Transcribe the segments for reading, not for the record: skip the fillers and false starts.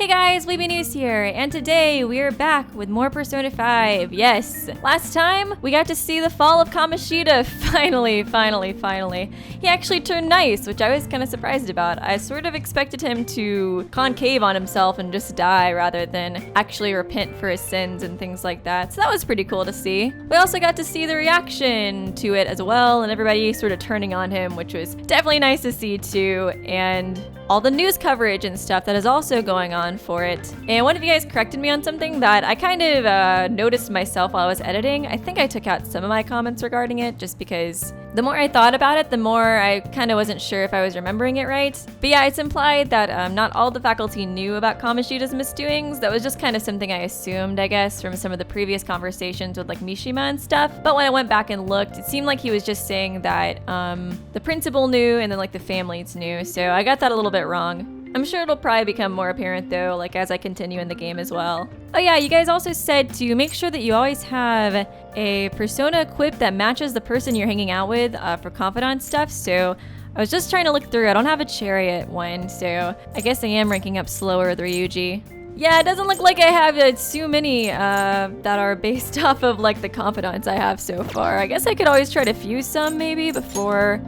Hey guys, weeaboonewz here, and today we are back with more Persona 5. Yes, last time we got to see the fall of Kamoshida. Finally. He actually turned nice, which I was kind of surprised about. I sort of expected him to concave on himself and just die rather than actually repent for his sins and things like that. So that was pretty cool to see. We also got to see the reaction to it as well, and everybody sort of turning on him, which was definitely nice to see too, and all the news coverage and stuff that is also going on for it. And one of you guys corrected me on something that I kind of noticed myself while I was editing. I think I took out some of my comments regarding it just because the more I thought about it, the more I kind of wasn't sure if I was remembering it right. But yeah, it's implied that not all the faculty knew about Kamoshida's misdoings. That was just kind of something I assumed, I guess, from some of the previous conversations with like Mishima and stuff. But when I went back and looked, it seemed like he was just saying that the principal knew and then like the families knew. So I got that a little bit wrong. I'm sure it'll probably become more apparent though, like as I continue in the game as well. Oh yeah, you guys also said to make sure that you always have a persona equipped that matches the person you're hanging out with for confidant stuff. So I was just trying to look through. I don't have a chariot one, so I guess I am ranking up slower with Ryuji. Yeah, it doesn't look like I have too many that are based off of like the confidants I have so far. I guess I could always try to fuse some maybe before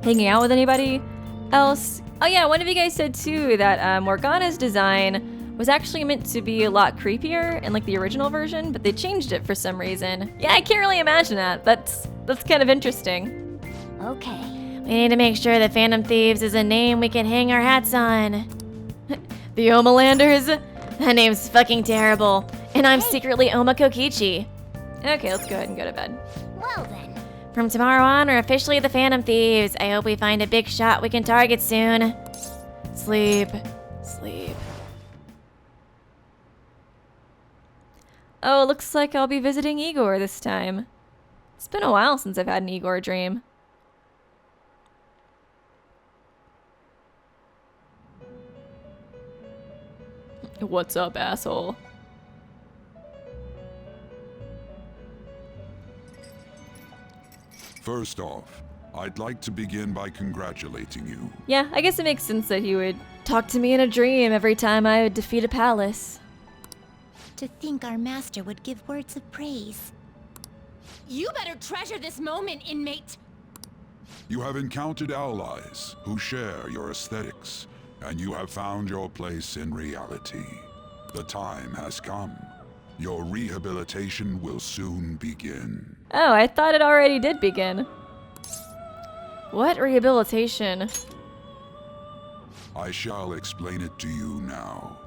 hanging out with anybody else. Oh yeah, one of you guys said too that Morgana's design was actually meant to be a lot creepier in like the original version, but they changed it for some reason. Yeah, I can't really imagine that. That's kind of interesting. Okay, we need to make sure that Phantom Thieves is a name we can hang our hats on. The Omalanders? That name's fucking terrible. And I'm secretly Oma Kokichi. Okay, let's go ahead and go to bed. Well then. From tomorrow on, we're officially the Phantom Thieves. I hope we find a big shot we can target soon. Sleep. Oh, looks like I'll be visiting Igor this time. It's been a while since I've had an Igor dream. What's up, asshole? First off, I'd like to begin by congratulating you. Yeah, I guess it makes sense that he would talk to me in a dream every time I would defeat a palace. To think our master would give words of praise. You better treasure this moment, inmate! You have encountered allies who share your aesthetics, and you have found your place in reality. The time has come. Your rehabilitation will soon begin. Oh, I thought it already did begin. What rehabilitation? I shall explain it to you now.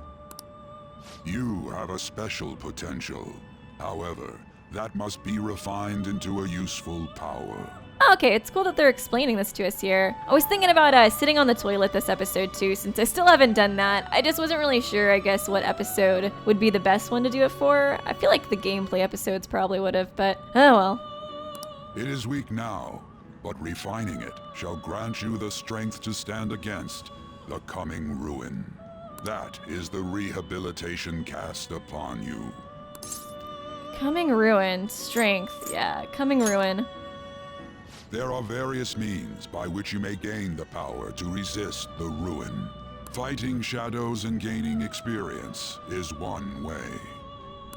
You have a special potential. However, that must be refined into a useful power. Oh, okay, it's cool that they're explaining this to us here. I was thinking about sitting on the toilet this episode too, since I still haven't done that. I just wasn't really sure, I guess, what episode would be the best one to do it for. I feel like the gameplay episodes probably would have, but oh well. It is weak now, but refining it shall grant you the strength to stand against the coming ruin. That is the rehabilitation cast upon you. Coming ruin, strength, yeah, coming ruin. There are various means by which you may gain the power to resist the ruin. Fighting shadows and gaining experience is one way.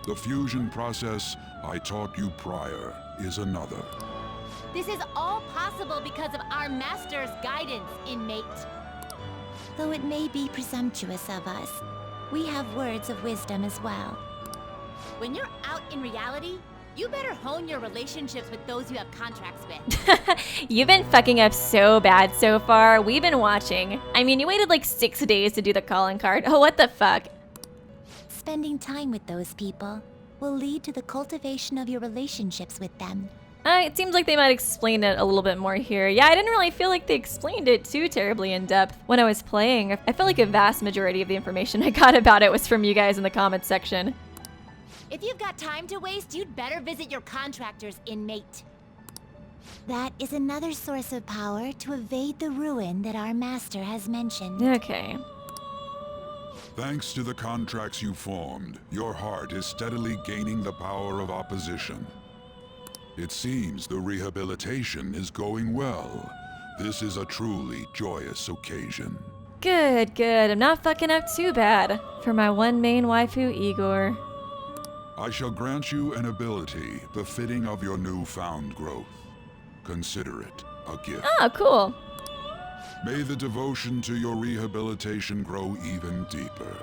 The fusion process I taught you prior is another. This is all possible because of our master's guidance, inmate. Though it may be presumptuous of us, we have words of wisdom as well. When you're out in reality, you better hone your relationships with those you have contracts with. You've been fucking up so bad so far. We've been watching. I mean, you waited like 6 days to do the calling card. Oh, what the fuck? Spending time with those people will lead to the cultivation of your relationships with them. It seems like they might explain it a little bit more here. Yeah, I didn't really feel like they explained it too terribly in depth when I was playing. I felt like a vast majority of the information I got about it was from you guys in the comments section. If you've got time to waste, you'd better visit your contractors, inmate. That is another source of power to evade the ruin that our master has mentioned. Okay. Thanks to the contracts you formed, your heart is steadily gaining the power of opposition. It seems the rehabilitation is going well. This is a truly joyous occasion. Good, good. I'm not fucking up too bad. For my one main waifu, Igor. I shall grant you an ability befitting of your newfound growth. Consider it a gift. Oh, cool. May the devotion to your rehabilitation grow even deeper.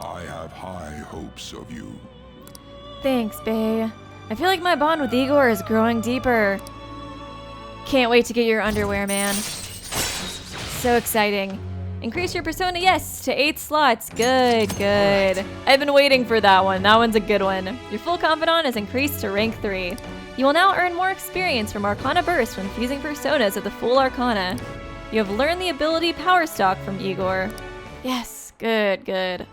I have high hopes of you. Thanks, bae. I feel like my bond with Igor is growing deeper. Can't wait to get your underwear, man. So exciting. Increase your persona, yes, to 8 slots. Good, good. I've been waiting for that one. That one's a good one. Your full confidant is increased to rank 3. You will now earn more experience from Arcana Burst when fusing personas of the full Arcana. You have learned the ability Power Stalk from Igor. Yes, good, good.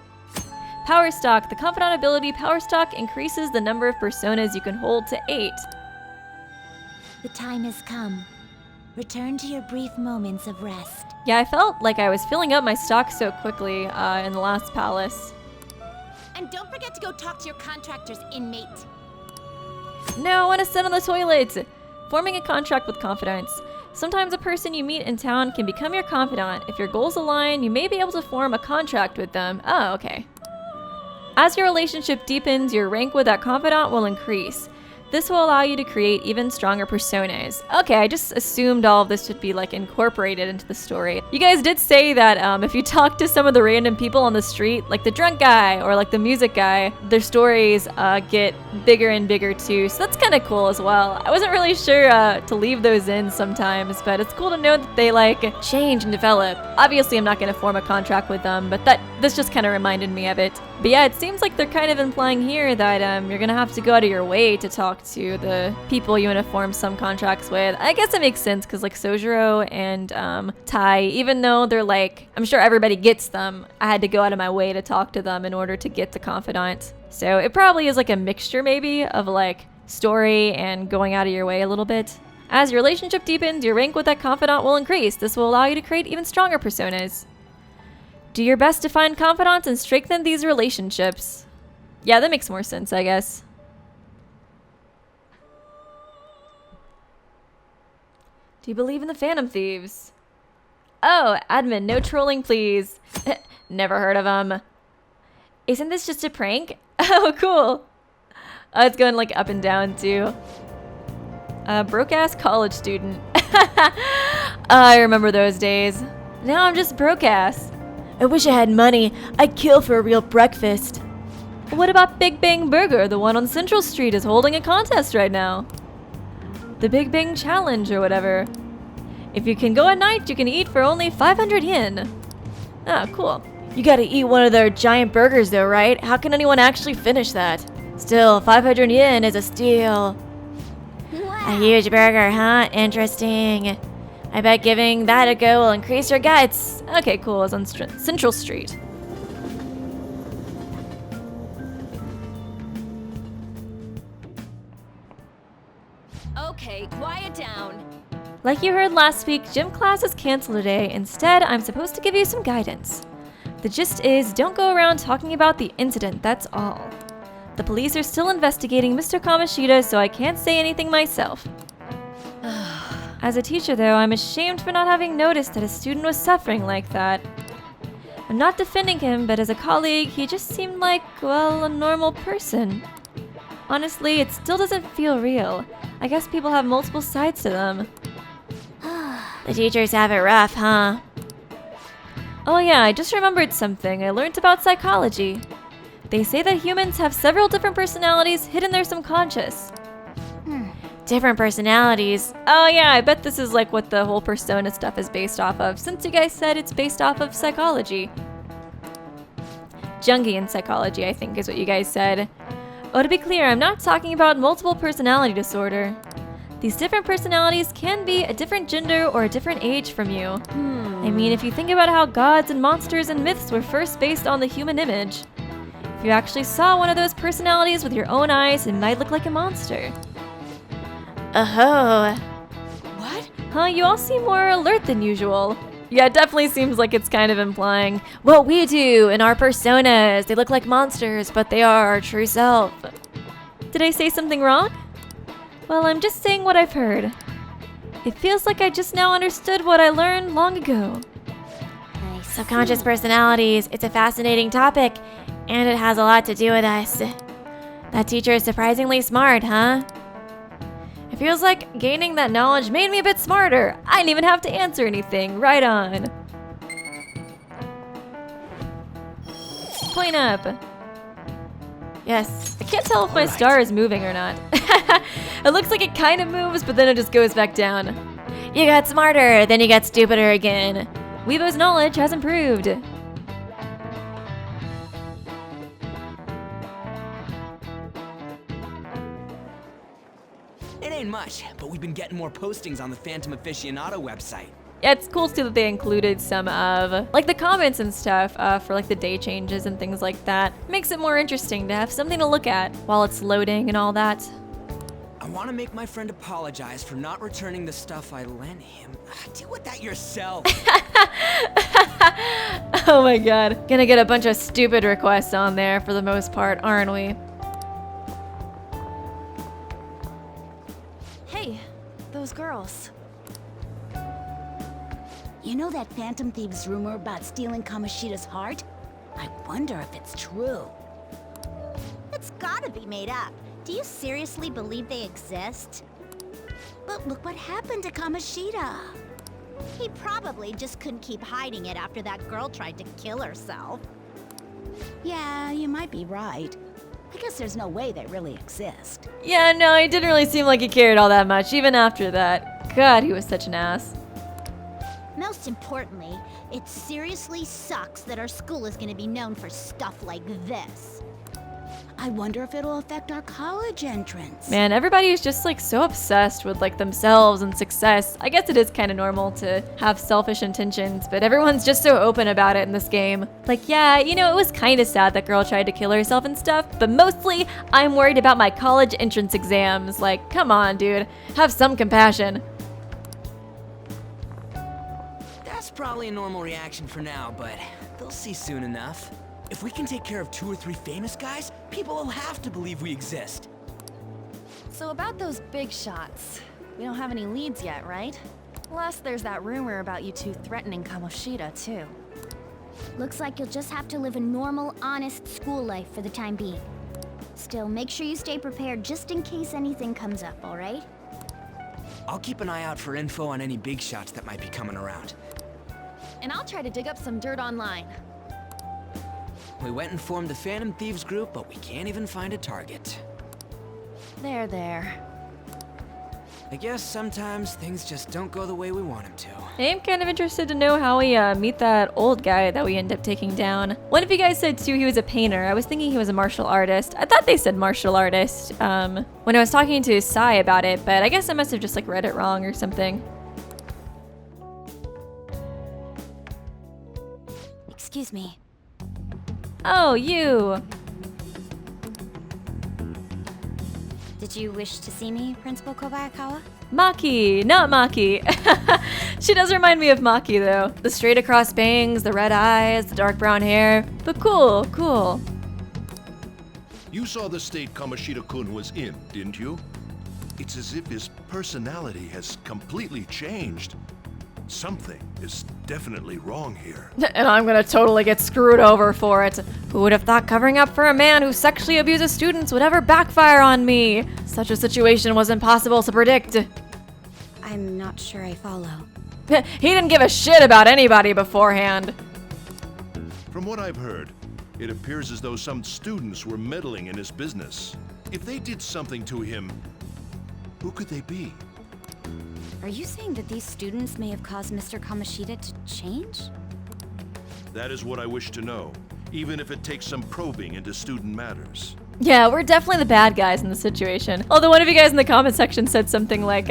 Power Stalk. The confidant ability Power Stalk increases the number of personas you can hold to 8. The time has come. Return to your brief moments of rest. Yeah, I felt like I was filling up my stock so quickly in the last palace. And don't forget to go talk to your contractor's inmate. No, I want to sit on the toilet! Forming a contract with confidants. Sometimes a person you meet in town can become your confidant. If your goals align, you may be able to form a contract with them. Oh, okay. As your relationship deepens, your rank with that confidant will increase. This will allow you to create even stronger personas. Okay, I just assumed all of this should be like incorporated into the story. You guys did say that if you talk to some of the random people on the street, like the drunk guy or like the music guy, their stories get bigger and bigger too. So that's kind of cool as well. I wasn't really sure to leave those in sometimes, but it's cool to know that they like change and develop. Obviously, I'm not going to form a contract with them, but this just kind of reminded me of it. But yeah, it seems like they're kind of implying here that you're going to have to go out of your way to talk to the people you want to form some contracts with. I guess it makes sense because like Sojiro and Tai, even though they're like, I'm sure everybody gets them, I had to go out of my way to talk to them in order to get the confidant. So it probably is like a mixture maybe of like story and going out of your way a little bit. As your relationship deepens, your rank with that confidant will increase. This will allow you to create even stronger personas. Do your best to find confidants and strengthen these relationships. Yeah, that makes more sense, I guess. Do you believe in the Phantom Thieves? Oh, admin, no trolling, please. Never heard of them. Isn't this just a prank? Oh, cool. Oh, it's going like up and down too. Broke-ass college student. I remember those days. Now I'm just broke-ass. I wish I had money. I'd kill for a real breakfast. What about Big Bang Burger? The one on Central Street is holding a contest right now. The Big Bang Challenge or whatever. If you can go at night, you can eat for only 500 yen. Ah, cool. You gotta eat one of their giant burgers though, right? How can anyone actually finish that? Still, 500 yen is a steal. Wow. A huge burger, huh? Interesting. I bet giving that a go will increase your guts. Okay, cool. It's on Central Street. Okay, quiet down. Like you heard last week, gym class is canceled today. Instead, I'm supposed to give you some guidance. The gist is, don't go around talking about the incident, that's all. The police are still investigating Mr. Kamoshida, so I can't say anything myself. As a teacher, though, I'm ashamed for not having noticed that a student was suffering like that. I'm not defending him, but as a colleague, he just seemed like, well, a normal person. Honestly, it still doesn't feel real. I guess people have multiple sides to them. The teachers have it rough, huh? Oh yeah, I just remembered something. I learned about psychology. They say that humans have several different personalities hidden in their subconscious. Different personalities. Oh yeah, I bet this is like what the whole persona stuff is based off of, since you guys said it's based off of psychology. Jungian psychology, I think is what you guys said. Oh, to be clear, I'm not talking about multiple personality disorder. These different personalities can be a different gender or a different age from you. I mean, if you think about how gods and monsters and myths were first based on the human image, if you actually saw one of those personalities with your own eyes, it might look like a monster. Oh. What? Huh, you all seem more alert than usual. Yeah, it definitely seems like it's kind of implying what we do in our personas. They look like monsters, but they are our true self. Did I say something wrong? Well, I'm just saying what I've heard. It feels like I just now understood what I learned long ago. I Subconscious personalities. It's a fascinating topic, and it has a lot to do with us. That teacher is surprisingly smart, huh? It feels like gaining that knowledge made me a bit smarter. I didn't even have to answer anything. Right on. Point up. Yes. I can't tell if my star is moving or not. It looks like it kind of moves, but then it just goes back down. You got smarter, then you got stupider again. Weebo's knowledge has improved. It ain't much, but we've been getting more postings on the Phantom Aficionado website. Yeah, it's cool too that they included some of, like, the comments and stuff for, like, the day changes and things like that. Makes it more interesting to have something to look at while it's loading and all that. I want to make my friend apologize for not returning the stuff I lent him. Deal with that yourself. Oh my god. Gonna get a bunch of stupid requests on there for the most part, aren't we? Hey, those girls. You know that Phantom Thieves rumor about stealing Kamoshida's heart? I wonder if it's true. It's gotta be made up. Do you seriously believe they exist? But look what happened to Kamoshida. He probably just couldn't keep hiding it after that girl tried to kill herself. Yeah, you might be right. I guess there's no way they really exist. Yeah, no, he didn't really seem like he cared all that much, even after that. God, he was such an ass. Most importantly, it seriously sucks that our school is gonna be known for stuff like this. I wonder if it'll affect our college entrance. Man, everybody is just like so obsessed with like themselves and success. I guess it is kind of normal to have selfish intentions, but everyone's just so open about it in this game. Like, yeah, you know, it was kind of sad that girl tried to kill herself and stuff, but mostly I'm worried about my college entrance exams. Like, come on, dude, have some compassion. That's probably a normal reaction for now, but they'll see soon enough. If we can take care of 2 or 3 famous guys, people will have to believe we exist. So about those big shots, we don't have any leads yet, right? Plus, there's that rumor about you two threatening Kamoshida, too. Looks like you'll just have to live a normal, honest school life for the time being. Still, make sure you stay prepared just in case anything comes up, alright? I'll keep an eye out for info on any big shots that might be coming around. And I'll try to dig up some dirt online. We went and formed the Phantom Thieves group, but we can't even find a target. There. I guess sometimes things just don't go the way we want them to. I am kind of interested to know how we meet that old guy that we end up taking down. One of you guys said too he was a painter. I was thinking he was a martial artist. I thought they said martial artist when I was talking to Sai about it, but I guess I must have just like read it wrong or something. Excuse me. Oh, you. Did you wish to see me, Principal Kobayakawa? Maki, not Maki. She does remind me of Maki though. The straight across bangs, the red eyes, the dark brown hair. But cool. You saw the state Kamoshida-kun was in, didn't you? It's as if his personality has completely changed. Something is definitely wrong here. And I'm gonna totally get screwed over for it. Who would have thought covering up for a man who sexually abuses students would ever backfire on me? Such a situation was impossible to predict. I'm not sure I follow. He didn't give a shit about anybody beforehand. From what I've heard, it appears as though some students were meddling in his business. If they did something to him, who could they be? Are you saying that these students may have caused Mr. Kamoshida to change? That is what I wish to know, even if it takes some probing into student matters. Yeah, we're definitely the bad guys in the situation. Although one of you guys in the comment section said something like,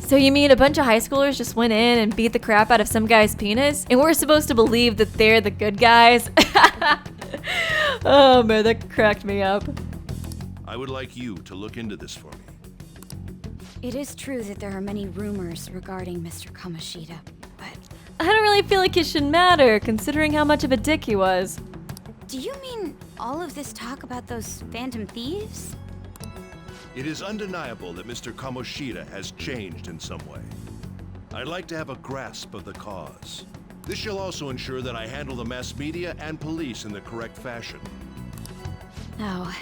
so you mean a bunch of high schoolers just went in and beat the crap out of some guy's penis? And we're supposed to believe that they're the good guys? Oh man, that cracked me up. I would like you to look into this for me. It is true that there are many rumors regarding Mr. Kamoshida, but... I don't really feel like it should matter, considering how much of a dick he was. Do you mean all of this talk about those Phantom Thieves? It is undeniable that Mr. Kamoshida has changed in some way. I'd like to have a grasp of the cause. This shall also ensure that I handle the mass media and police in the correct fashion. Oh,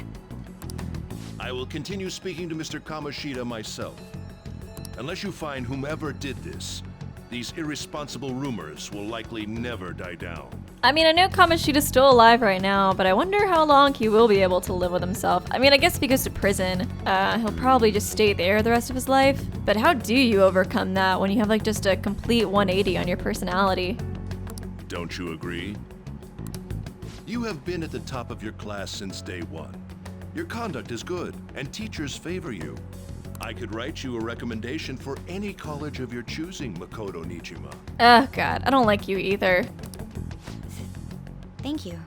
I will continue speaking to Mr. Kamoshida myself. Unless you find whomever did this, these irresponsible rumors will likely never die down. I mean, I know Kamoshida's still alive right now, but I wonder how long he will be able to live with himself. I mean, I guess if he goes to prison, he'll probably just stay there the rest of his life. But how do you overcome that when you have like just a complete 180 on your personality? Don't you agree? You have been at the top of your class since day one. Your conduct is good, and teachers favor you. I could write you a recommendation for any college of your choosing, Makoto Nijima. Oh god, I don't like you either. thank you.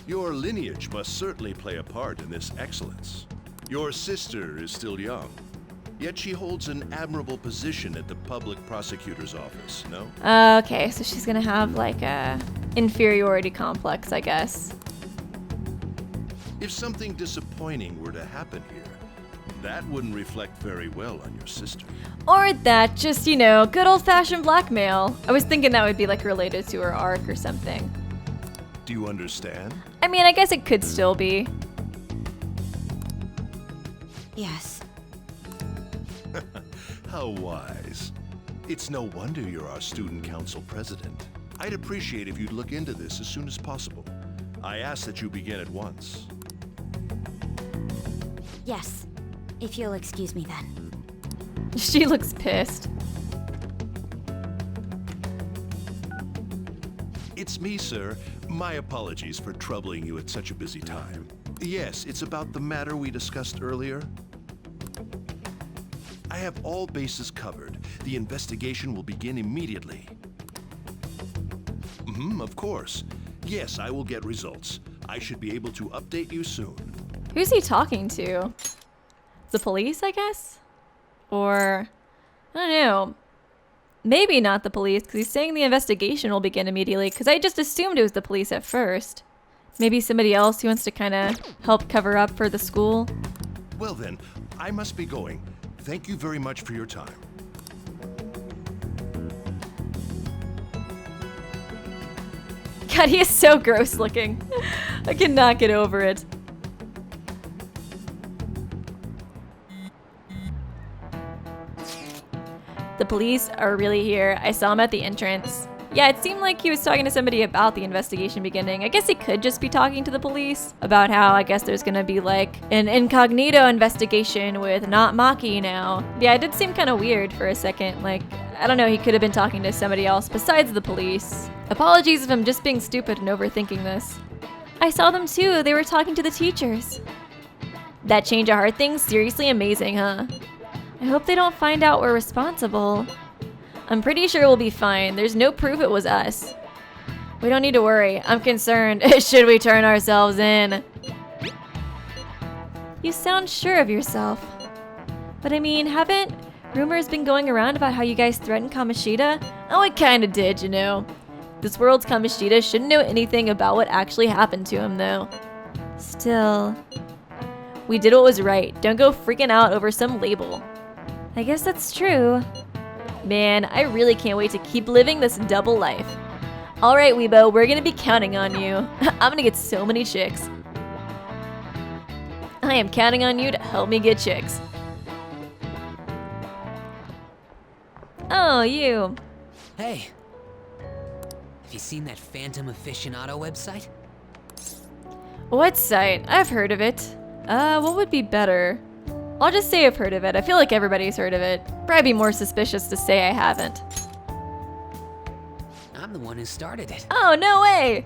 Your lineage must certainly play a part in this excellence. Your sister is still young, yet she holds an admirable position at the public prosecutor's office, no? Okay, so she's gonna have like a inferiority complex, I guess. If something disappointing were to happen here, that wouldn't reflect very well on your sister. Or that just, you know, good old-fashioned blackmail. I was thinking that would be like related to her arc or something. Do you understand? I mean, I guess it could still be. Yes. How wise. It's no wonder you're our student council president. I'd appreciate if you'd look into this as soon as possible. I ask that you begin at once. Yes. If you'll excuse me then. She looks pissed. It's me, sir. My apologies for troubling you at such a busy time. Yes, it's about the matter we discussed earlier. I have all bases covered. The investigation will begin immediately. Of course. Yes, I will get results. I should be able to update you soon. Who's he talking to? The police, I guess? Or, I don't know. Maybe not the police, because he's saying the investigation will begin immediately, because I just assumed it was the police at first. Maybe somebody else who wants to kind of help cover up for the school. Well then, I must be going. Thank you very much for your time. God, he is so gross looking. I cannot get over it. The police are really here. I saw him at the entrance. Yeah, it seemed like he was talking to somebody about the investigation beginning. I guess he could just be talking to the police about how I guess there's gonna be like an incognito investigation with not Maki now. Yeah, it did seem kind of weird for a second. Like, I don't know, he could have been talking to somebody else besides the police. Apologies if I'm just being stupid and overthinking this. I saw them too. They were talking to the teachers. That change of heart thing's seriously amazing, huh? I hope they don't find out we're responsible. I'm pretty sure we'll be fine. There's no proof it was us. We don't need to worry. I'm concerned. Should we turn ourselves in? You sound sure of yourself. But I mean, haven't rumors been going around about how you guys threatened Kamoshida? Oh, it kinda did, you know. This world's Kamoshida shouldn't know anything about what actually happened to him, though. Still, we did what was right. Don't go freaking out over some label. I guess that's true. Man, I really can't wait to keep living this double life. Alright, Weebo, we're gonna be counting on you. I'm gonna get so many chicks. I am counting on you to help me get chicks. Oh, you. Hey. Have you seen that Phantom Aficionado website? What site? I've heard of it. What would be better? I'll just say I've heard of it. I feel like everybody's heard of it. Probably be more suspicious to say I haven't. I'm the one who started it. Oh, no way!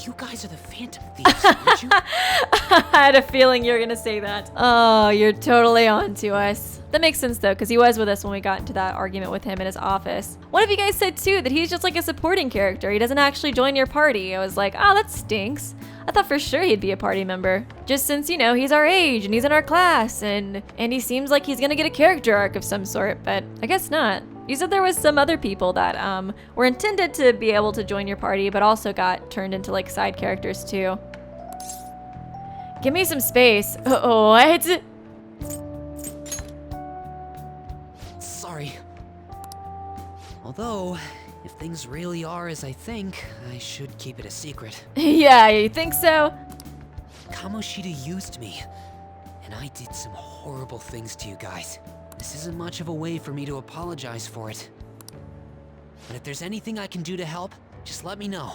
You guys are the Phantom Thieves, aren't you? I had a feeling you were gonna say that. Oh, you're totally on to us. That makes sense though, because he was with us when we got into that argument with him in his office. What if you guys said too that he's just like a supporting character? He doesn't actually join your party. I was like, oh, that stinks. I thought for sure he'd be a party member. Just since, you know, he's our age and he's in our class and he seems like he's gonna get a character arc of some sort, but I guess not. You said there was some other people that were intended to be able to join your party, but also got turned into like side characters too. Give me some space. What? Although, if things really are as I think, I should keep it a secret. Yeah, you think so? Kamoshida used me, and I did some horrible things to you guys. This isn't much of a way for me to apologize for it. But if there's anything I can do to help, just let me know.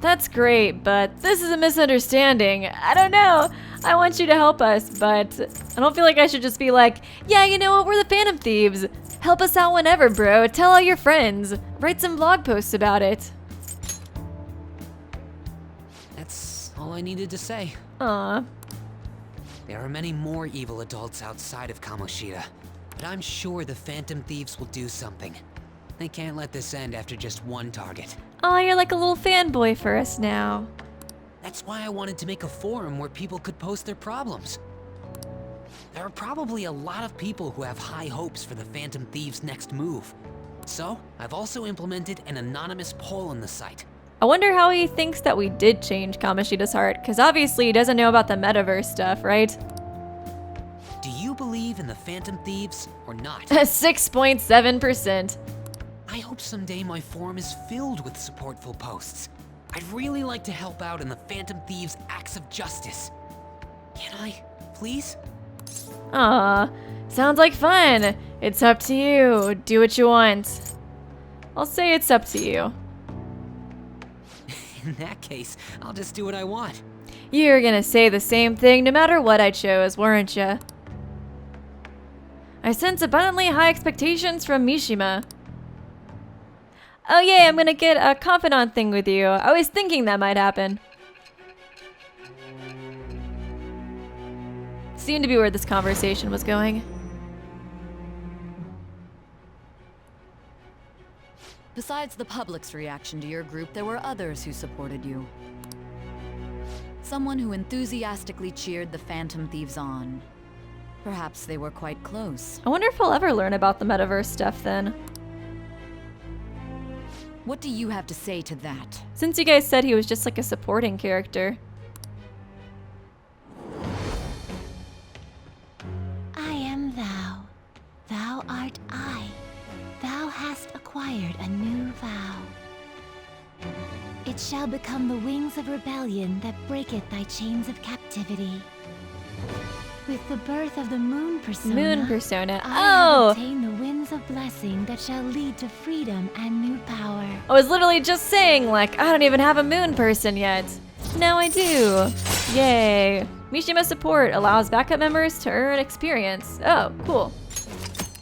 That's great, but this is a misunderstanding. I don't know. I want you to help us, but I don't feel like I should just be like, yeah, you know what, we're the Phantom Thieves. Help us out whenever, bro. Tell all your friends. Write some blog posts about it. That's all I needed to say. Aw. There are many more evil adults outside of Kamoshida, but I'm sure the Phantom Thieves will do something. They can't let this end after just one target. Aw, you're like a little fanboy for us now. That's why I wanted to make a forum where people could post their problems. There are probably a lot of people who have high hopes for the Phantom Thieves' next move. So, I've also implemented an anonymous poll on the site. I wonder how he thinks that we did change Kamoshida's heart, because obviously he doesn't know about the metaverse stuff, right? Do you believe in the Phantom Thieves or not? 6.7%. I hope someday my forum is filled with supportful posts. I'd really like to help out in the Phantom Thieves' acts of justice. Can I, please? Aw, sounds like fun. It's up to you. Do what you want. I'll say it's up to you. In that case, I'll just do what I want. You're gonna say the same thing no matter what I chose, weren't ya? I sense abundantly high expectations from Mishima. Oh yeah, I'm gonna get a confidant thing with you. I was thinking that might happen. Seemed to be where this conversation was going. Besides the public's reaction to your group, there were others who supported you. Someone who enthusiastically cheered the Phantom Thieves on. Perhaps they were quite close. I wonder if I'll ever learn about the metaverse stuff then. What do you have to say to that? Since you guys said he was just like a supporting character. I am thou. Thou art I. Thou hast acquired a new vow. It shall become the wings of rebellion that breaketh thy chains of captivity. With the birth of the moon persona, I have obtained the winds of blessing that shall lead to freedom and new power. I was literally just saying, like, I don't even have a moon person yet. Now I do. Yay. Mishima support allows backup members to earn experience. Oh, cool.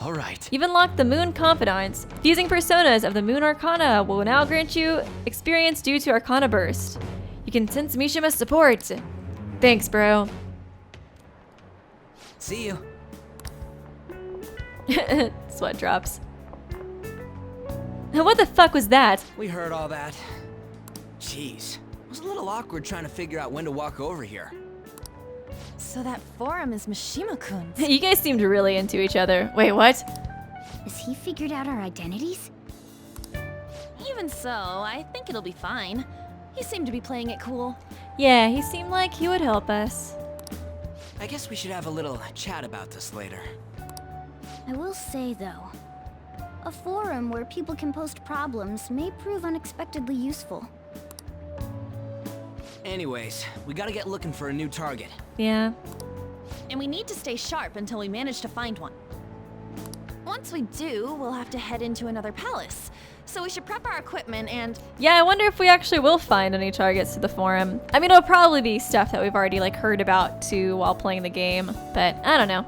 All right. You've unlocked the Moon Confidants. Fusing personas of the Moon Arcana will now grant you experience due to Arcana Burst. You can sense Mishima's support. Thanks, bro. See you. Sweat drops. What the fuck was that? We heard all that. Jeez. It was a little awkward trying to figure out when to walk over here. So that forum is Mishima-kun's. You guys seemed really into each other. Wait, what? Has he figured out our identities? Even so, I think it'll be fine. He seemed to be playing it cool. Yeah, he seemed like he would help us. I guess we should have a little chat about this later. I will say, though, a forum where people can post problems may prove unexpectedly useful. Anyways, we gotta get looking for a new target. Yeah. And we need to stay sharp until we manage to find one. Once we do, we'll have to head into another palace. So we should prep our equipment and... Yeah, I wonder if we actually will find any targets to the forum. I mean, it'll probably be stuff that we've already like heard about too while playing the game, but I don't know.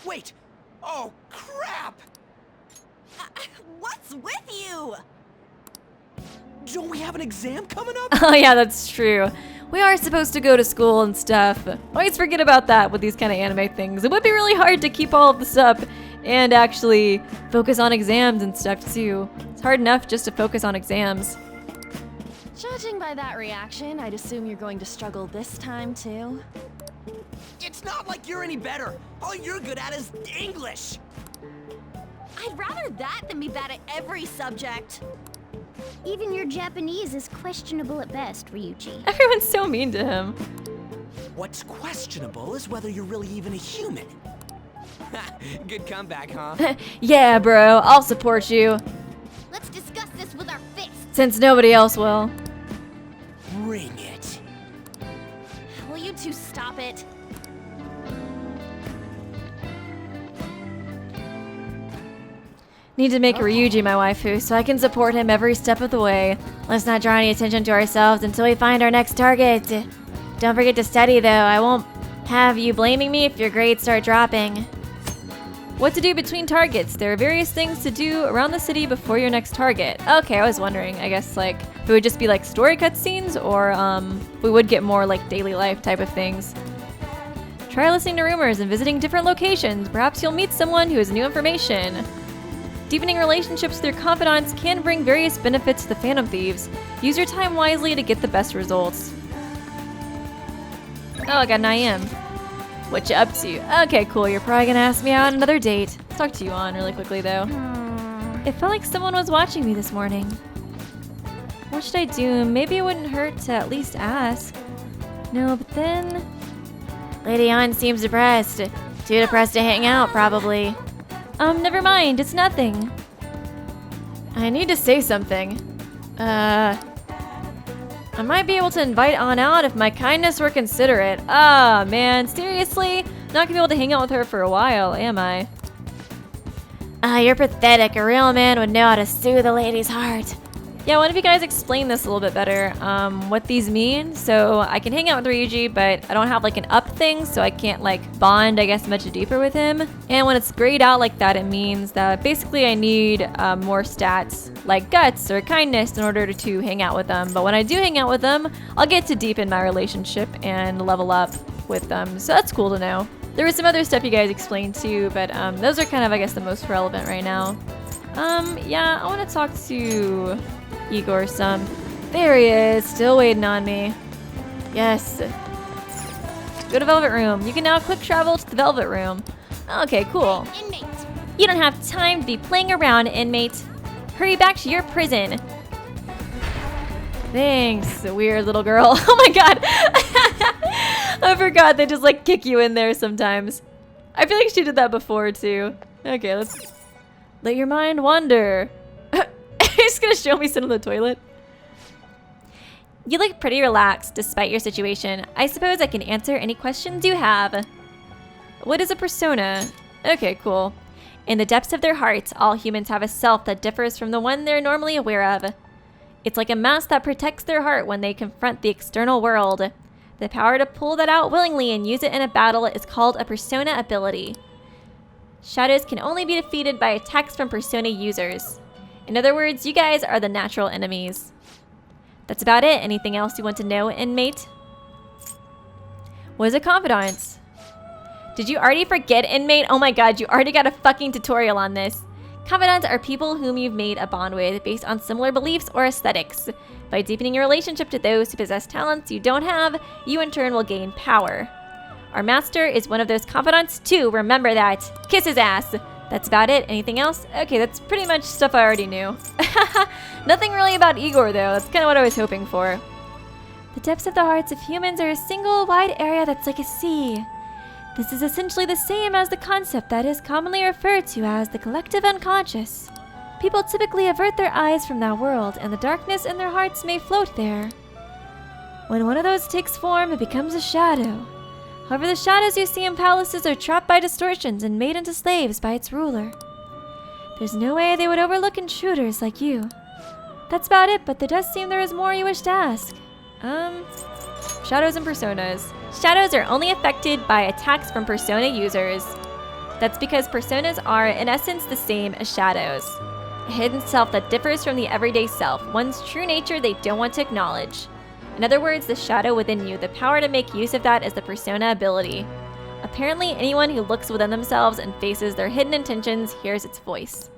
Wait! Oh, crap! What's with you? Don't we have an exam coming up? Oh yeah, that's true. We are supposed to go to school and stuff. Always forget about that with these kind of anime things. It would be really hard to keep all of this up and actually focus on exams and stuff too. It's hard enough just to focus on exams. Judging by that reaction, I'd assume you're going to struggle this time too. It's not like you're any better. All you're good at is English. I'd rather that than be bad at every subject. Even your Japanese is questionable at best, Ryuji. Everyone's so mean to him. What's questionable is whether you're really even a human. Good comeback, huh? Yeah, bro, I'll support you. Let's discuss this with our fists. Since nobody else will. Bring it. Will you two stop it? Need to make Ryuji my waifu so I can support him every step of the way. Let's not draw any attention to ourselves until we find our next target. Don't forget to study though. I won't have you blaming me if your grades start dropping. What to do between targets? There are various things to do around the city before your next target. Okay, I was wondering, I guess like, if it would just be like story cutscenes or we would get more like daily life type of things. Try listening to rumors and visiting different locations. Perhaps you'll meet someone who has new information. Deepening relationships with your confidants can bring various benefits to the Phantom Thieves. Use your time wisely to get the best results. Oh, I got an IM. What you up to? Okay, cool. You're probably gonna ask me out on another date. I'll talk to you on really quickly though. It felt like someone was watching me this morning. What should I do? Maybe it wouldn't hurt to at least ask. No, but then... Lady An seems depressed. Too depressed to hang out, probably. Never mind. It's nothing. I need to say something. I might be able to invite An out if my kindness were considerate. Ah, man. Seriously? Not gonna be able to hang out with her for a while, am I? You're pathetic. A real man would know how to soothe a lady's heart. Yeah, one of you guys explain this a little bit better, what these mean. So I can hang out with Ryuji, but I don't have like an up thing, so I can't like bond, I guess, much deeper with him. And when it's grayed out like that, it means that basically I need more stats like guts or kindness in order to hang out with them. But when I do hang out with them, I'll get to deepen my relationship and level up with them. So that's cool to know. There was some other stuff you guys explained too, but those are kind of, I guess, the most relevant right now. Yeah, I want to talk to Igor some. There he is, still waiting on me. Yes. Go to Velvet Room. You can now quick travel to the Velvet Room. Okay, cool. Inmate. You don't have time to be playing around, inmate. Hurry back to your prison. Thanks, weird little girl. Oh my god. I forgot they just like kick you in there sometimes. I feel like she did that before too. Okay, let's let your mind wander. He's gonna show me sitting on the toilet. You look pretty relaxed despite your situation. I suppose I can answer any questions you have. What is a persona? Okay, cool. In the depths of their hearts, all humans have a self that differs from the one they're normally aware of. It's like a mask that protects their heart when they confront the external world. The power to pull that out willingly and use it in a battle is called a persona ability. Shadows can only be defeated by attacks from persona users. In other words, you guys are the natural enemies. That's about it. Anything else you want to know, inmate? What is a confidant? Did you already forget, inmate? Oh my god, you already got a fucking tutorial on this. Confidants are people whom you've made a bond with based on similar beliefs or aesthetics. By deepening your relationship to those who possess talents you don't have, you in turn will gain power. Our master is one of those confidants too, remember that. Kiss his ass. That's about it. Anything else? Okay, that's pretty much stuff I already knew. Nothing really about Igor though, that's kind of what I was hoping for. The depths of the hearts of humans are a single wide area that's like a sea. This is essentially the same as the concept that is commonly referred to as the collective unconscious. People typically avert their eyes from that world, and the darkness in their hearts may float there. When one of those takes form, it becomes a shadow. However, the shadows you see in palaces are trapped by distortions and made into slaves by its ruler. There's no way they would overlook intruders like you. That's about it, but there does seem there is more you wish to ask. Shadows and personas. Shadows are only affected by attacks from persona users. That's because personas are, in essence, the same as shadows. A hidden self that differs from the everyday self, one's true nature they don't want to acknowledge. In other words, the shadow within you, the power to make use of that is the persona ability. Apparently, anyone who looks within themselves and faces their hidden intentions hears its voice.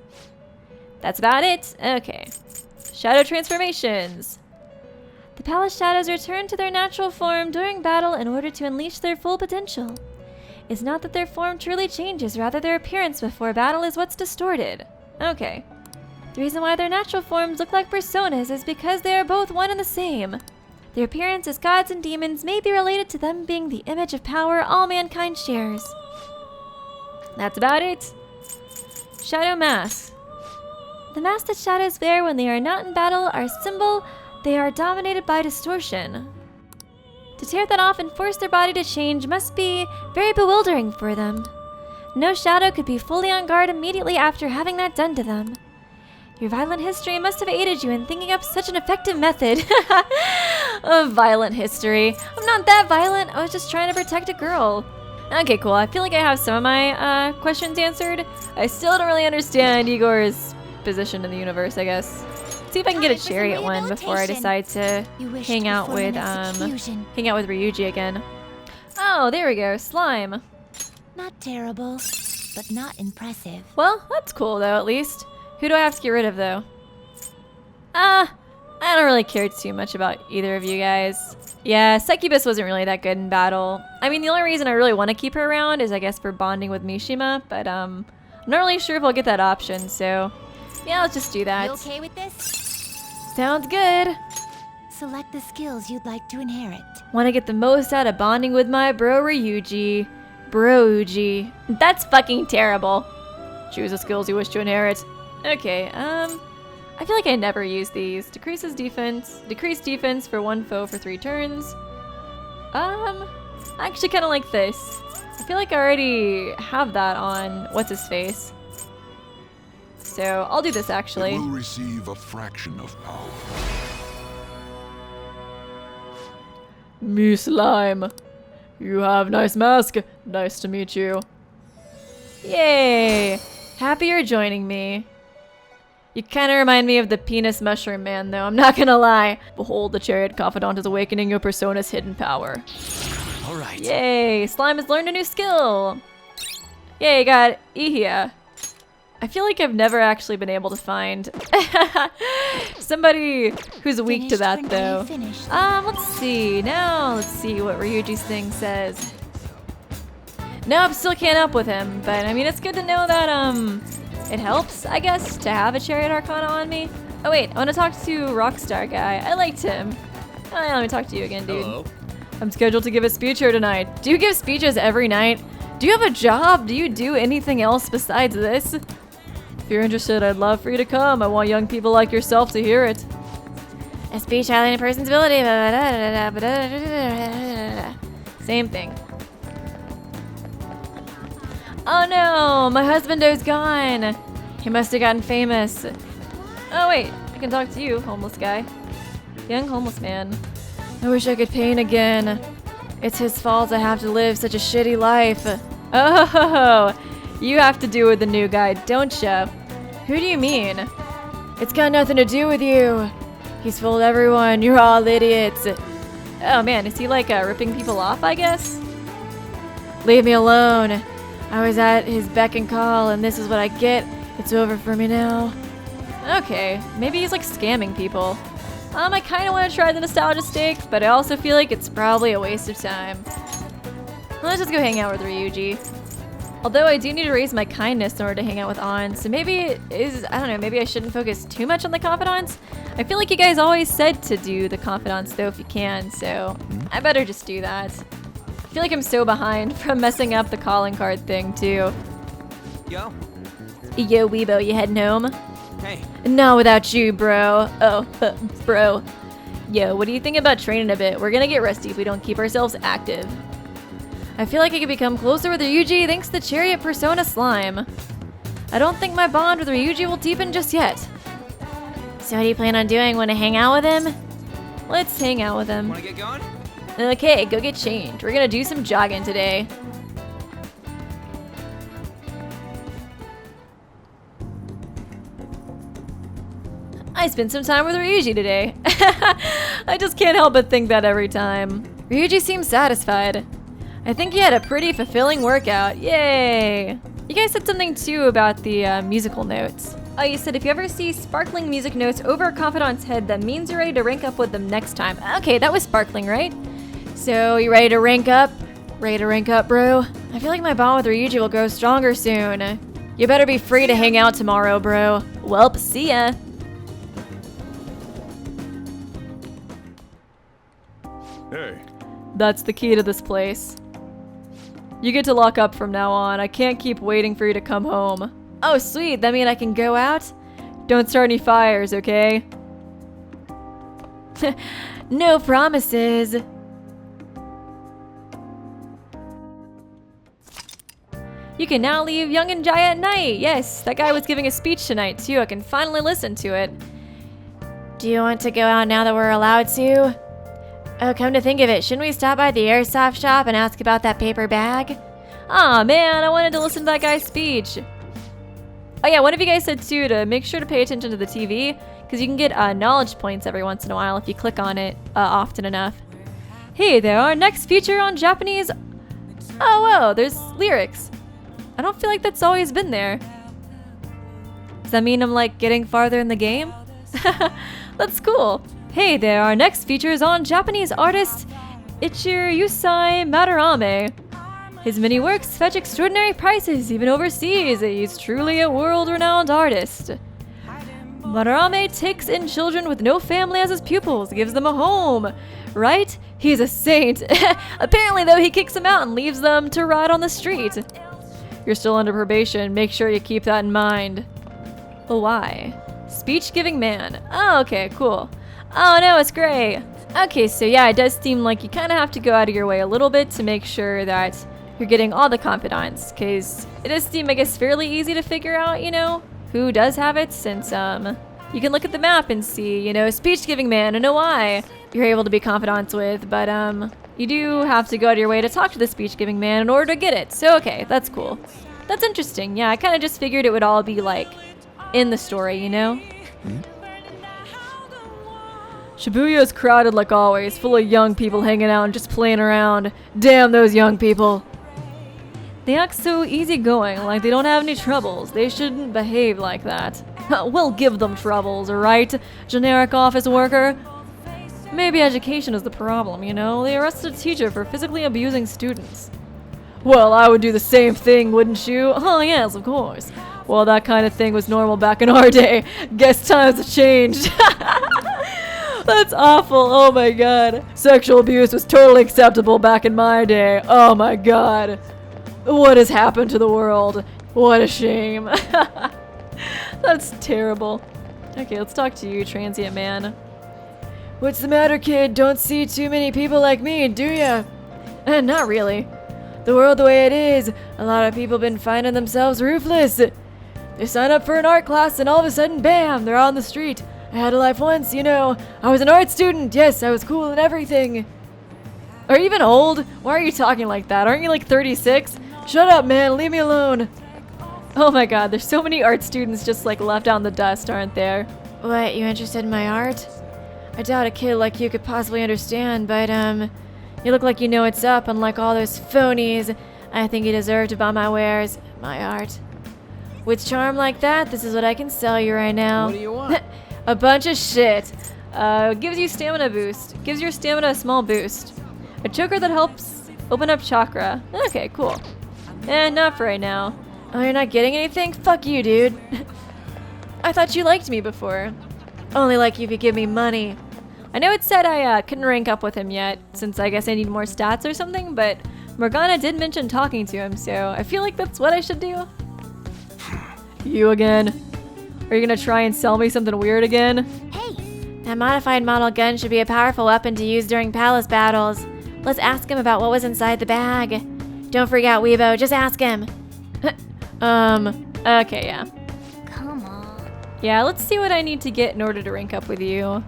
That's about it? Okay. Shadow transformations. The palace shadows return to their natural form during battle in order to unleash their full potential. It's not that their form truly changes, rather their appearance before battle is what's distorted. Okay. The reason why their natural forms look like personas is because they are both one and the same. Their appearance as gods and demons may be related to them being the image of power all mankind shares. That's about it. Shadow Mask. The masks that shadows wear when they are not in battle are a symbol they are dominated by distortion. To tear that off and force their body to change must be very bewildering for them. No shadow could be fully on guard immediately after having that done to them. Your violent history must have aided you in thinking up such an effective method of violent history. I'm not that violent, I was just trying to protect a girl. Okay, cool. I feel like I have some of my questions answered. I still don't really understand Igor's position in the universe, I guess. See if I can get a chariot one before I decide to hang out with Ryuji again. Oh, there we go. Slime. Not terrible, but not impressive. Well, that's cool though, at least. Who do I have to get rid of though? I don't really care too much about either of you guys. Yeah, Succubus wasn't really that good in battle. I mean, the only reason I really want to keep her around is I guess for bonding with Mishima, but I'm not really sure if I'll get that option, so yeah, let's just do that. You okay with this? Sounds good. Select the skills you'd like to inherit. Want to get the most out of bonding with my bro Ryuji. Bro-uji. That's fucking terrible. Choose the skills you wish to inherit. Okay, I feel like I never use these. Decrease defense for one foe for 3 turns. I actually kind of like this. I feel like I already have that on what's-his-face. So I'll do this actually. You will receive a fraction of power. Me Slime. You have nice mask. Nice to meet you. Yay! Happy you're joining me. You kind of remind me of the penis mushroom man, though, I'm not gonna lie. Behold, the chariot confidant is awakening your persona's hidden power. Alright. Yay! Slime has learned a new skill! Yay, got Ihia. I feel like I've never actually been able to find somebody who's weak to that, though. Let's see. Now, let's see what Ryuji's thing says. Nope, still can't up with him, but I mean, it's good to know that, it helps, I guess, to have a Chariot Arcana on me. Oh wait, I want to talk to Rockstar guy. I liked him. Oh yeah, let me talk to you again, dude. Hello. I'm scheduled to give a speech here tonight. Do you give speeches every night? Do you have a job? Do you do anything else besides this? If you're interested, I'd love for you to come. I want young people like yourself to hear it. A speech highlighting a person's ability. Same thing. Oh no, my husband-o's gone. He must have gotten famous. Oh wait, I can talk to you, homeless guy. Young homeless man. I wish I could paint again. It's his fault I have to live such a shitty life. Oh, you have to do with the new guy, don't ya? Who do you mean? It's got nothing to do with you. He's fooled everyone, you're all idiots. Oh man, is he like ripping people off, I guess? Leave me alone. I was at his beck and call, and this is what I get. It's over for me now. Okay, maybe he's like scamming people. I kind of want to try the nostalgia steak, but I also feel like it's probably a waste of time. Let's just go hang out with Ryuji. Although I do need to raise my kindness in order to hang out with An, so maybe it is, I don't know, maybe I shouldn't focus too much on the confidants. I feel like you guys always said to do the confidants though if you can, so I better just do that. I feel like I'm so behind from messing up the calling card thing, too. Yo. Yo, Weebo, you heading home? Hey. Not without you, bro. Oh, bro. Yo, what do you think about training a bit? We're gonna get rusty if we don't keep ourselves active. I feel like I could become closer with Ryuji thanks to the Chariot Persona Slime. I don't think my bond with Ryuji will deepen just yet. So what do you plan on doing? Want to hang out with him? Let's hang out with him. Wanna get going? Okay, go get changed. We're gonna do some jogging today. I spent some time with Ryuji today. I just can't help but think that every time. Ryuji seems satisfied. I think he had a pretty fulfilling workout. Yay! You guys said something too about the musical notes. Oh, you said if you ever see sparkling music notes over a confidant's head, that means you're ready to rank up with them next time. Okay, that was sparkling, right? So, you ready to rank up? Ready to rank up, bro? I feel like my bond with Ryuji will grow stronger soon. You better be free to hang out tomorrow, bro. Welp, see ya. Hey. That's the key to this place. You get to lock up from now on. I can't keep waiting for you to come home. Oh, sweet. That mean I can go out? Don't start any fires, okay? No promises. You can now leave Young and Jai at night. Yes, that guy was giving a speech tonight too. I can finally listen to it. Do you want to go out now that we're allowed to? Oh, come to think of it, shouldn't we stop by the airsoft shop and ask about that paper bag? Aw, man, I wanted to listen to that guy's speech. Oh yeah, one of you guys said too to make sure to pay attention to the TV, because you can get knowledge points every once in a while if you click on it often enough. Hey there, our next feature on Japanese. Oh, whoa, there's lyrics. I don't feel like that's always been there. Does that mean I'm like getting farther in the game? That's cool. Hey there, our next feature is on Japanese artist Ichirusai Madarame. His many works fetch extraordinary prices even overseas. He's truly a world-renowned artist. Madarame takes in children with no family as his pupils, gives them a home. Right? He's a saint. Apparently though, he kicks them out and leaves them to rot on the street. You're still under probation. Make sure you keep that in mind. Oh, why? Speech-giving man. Oh, okay, cool. Oh no, it's gray. Okay, so yeah, it does seem like you kind of have to go out of your way a little bit to make sure that you're getting all the confidants, because it does seem, I guess, fairly easy to figure out, you know, who does have it, since you can look at the map and see, you know, speech-giving man and why you're able to be confidants with, but you do have to go out of your way to talk to the speech-giving man in order to get it. So okay, that's cool. That's interesting. Yeah, I kind of just figured it would all be like in the story, you know? Shibuya is crowded like always, full of young people hanging out and just playing around. Damn those young people. They act so easygoing, like they don't have any troubles. They shouldn't behave like that. We'll give them troubles, alright? Generic office worker. Maybe education is the problem, you know? They arrested a teacher for physically abusing students. Well, I would do the same thing, wouldn't you? Oh yes, of course. Well, that kind of thing was normal back in our day. Guess times have changed. That's awful. Oh my god. Sexual abuse was totally acceptable back in my day. Oh my god. What has happened to the world? What a shame. That's terrible. Okay, let's talk to you, transient man. What's the matter, kid? Don't see too many people like me, do ya? Not really. The world the way it is, a lot of people been finding themselves roofless. They sign up for an art class and all of a sudden, bam, they're on the street. I had a life once, you know. I was an art student. Yes, I was cool and everything. Are you even old? Why are you talking like that? Aren't you like 36? Shut up, man. Leave me alone. Oh my god, there's so many art students just like left out in the dust, aren't there? What, you interested in my art? I doubt a kid like you could possibly understand, but you look like you know what's up, unlike all those phonies. I think you deserve to buy my wares, my art. With charm like that, this is what I can sell you right now. What do you want? A bunch of shit. Gives you stamina boost. Gives your stamina a small boost. A choker that helps open up chakra. Okay, cool. Not for right now. Oh, you're not getting anything? Fuck you, dude. I thought you liked me before. Only like you if you give me money. I know it said I couldn't rank up with him yet, since I guess I need more stats or something, but Morgana did mention talking to him, so I feel like that's what I should do. You again? Are you gonna try and sell me something weird again? Hey! That modified model gun should be a powerful weapon to use during palace battles. Let's ask him about what was inside the bag. Don't freak out, Weebo, just ask him. Okay, yeah. Come on. Yeah, let's see what I need to get in order to rank up with you.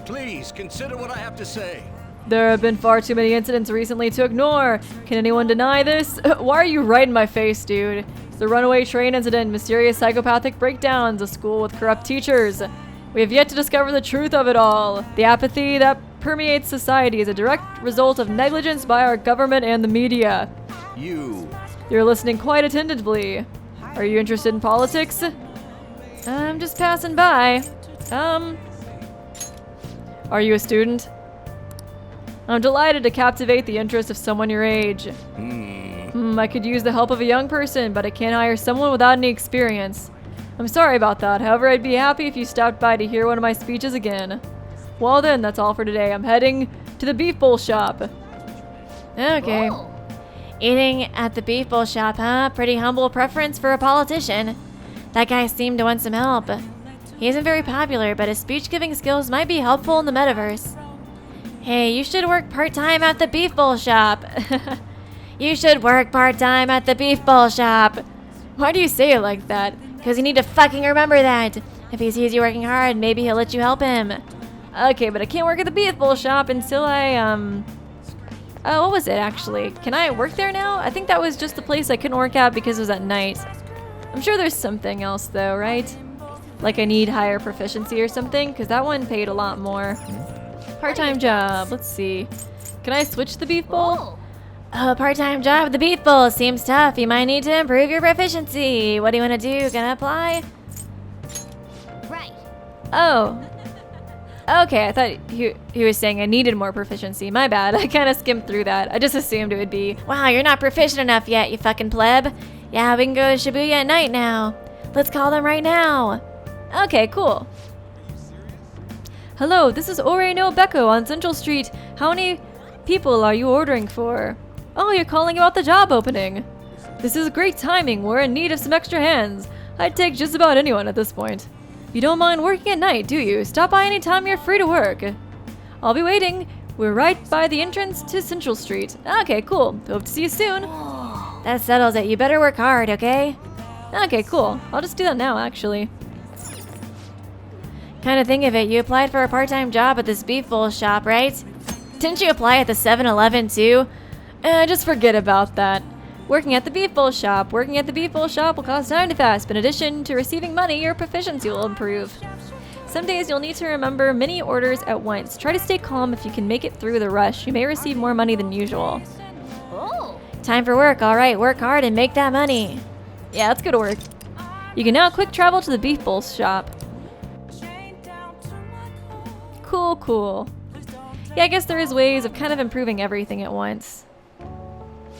Please consider what I have to say. There have been far too many incidents recently to ignore. Can anyone deny this? Why are you right in my face, dude? The runaway train incident, mysterious psychopathic breakdowns, a school with corrupt teachers. We have yet to discover the truth of it all. The apathy that permeates society is a direct result of negligence by our government and the media. You're listening quite attentively. Are you interested in politics? I'm just passing by. Are you a student? I'm delighted to captivate the interest of someone your age. I could use the help of a young person, but I can't hire someone without any experience. I'm sorry about that. However, I'd be happy if you stopped by to hear one of my speeches again. Well then, that's all for today. I'm heading to the beef bowl shop. Okay. Whoa. Eating at the beef bowl shop, huh? Pretty humble preference for a politician. That guy seemed to want some help. He isn't very popular, but his speech-giving skills might be helpful in the metaverse. Hey, you should work part-time at the beef bowl shop. You should work part-time at the beef bowl shop. Why do you say it like that? Because you need to fucking remember that. If he sees you working hard, maybe he'll let you help him. Okay, but I can't work at the beef bowl shop until I, Oh, what was it actually? Can I work there now? I think that was just the place I couldn't work at because it was at night. I'm sure there's something else though, right? Like I need higher proficiency or something, because that one paid a lot more. Part-time job, let's see. Can I switch the beef bowl? Oh, part-time job at the beef bowl seems tough. You might need to improve your proficiency. What do you want to do? Gonna apply? Right. Oh. Okay, I thought he was saying I needed more proficiency. My bad. I kind of skimmed through that. I just assumed it would be, wow, you're not proficient enough yet, you fucking pleb. Yeah, we can go to Shibuya at night now. Let's call them right now. Okay, cool. Hello, this is Ore no Beko on Central Street. How many people are you ordering for? Oh, you're calling about the job opening. This is great timing. We're in need of some extra hands. I'd take just about anyone at this point. You don't mind working at night, do you? Stop by anytime you're free to work. I'll be waiting. We're right by the entrance to Central Street. Okay, cool. Hope to see you soon. That settles it. You better work hard, okay? Okay, cool. I'll just do that now, actually. Kind of think of it, you applied for a part-time job at this beef bowl shop, right? Didn't you apply at the 7-Eleven too? Just forget about that. Working at the beef bowl shop. Working at the beef bowl shop will cost time to fast. In addition to receiving money, your proficiency will improve. Some days you'll need to remember many orders at once. Try to stay calm if you can make it through the rush. You may receive more money than usual. Oh. Time for work. All right, work hard and make that money. Yeah, let's go to work. You can now quick travel to the beef bowl shop. Cool, cool. Yeah, I guess there is ways of kind of improving everything at once.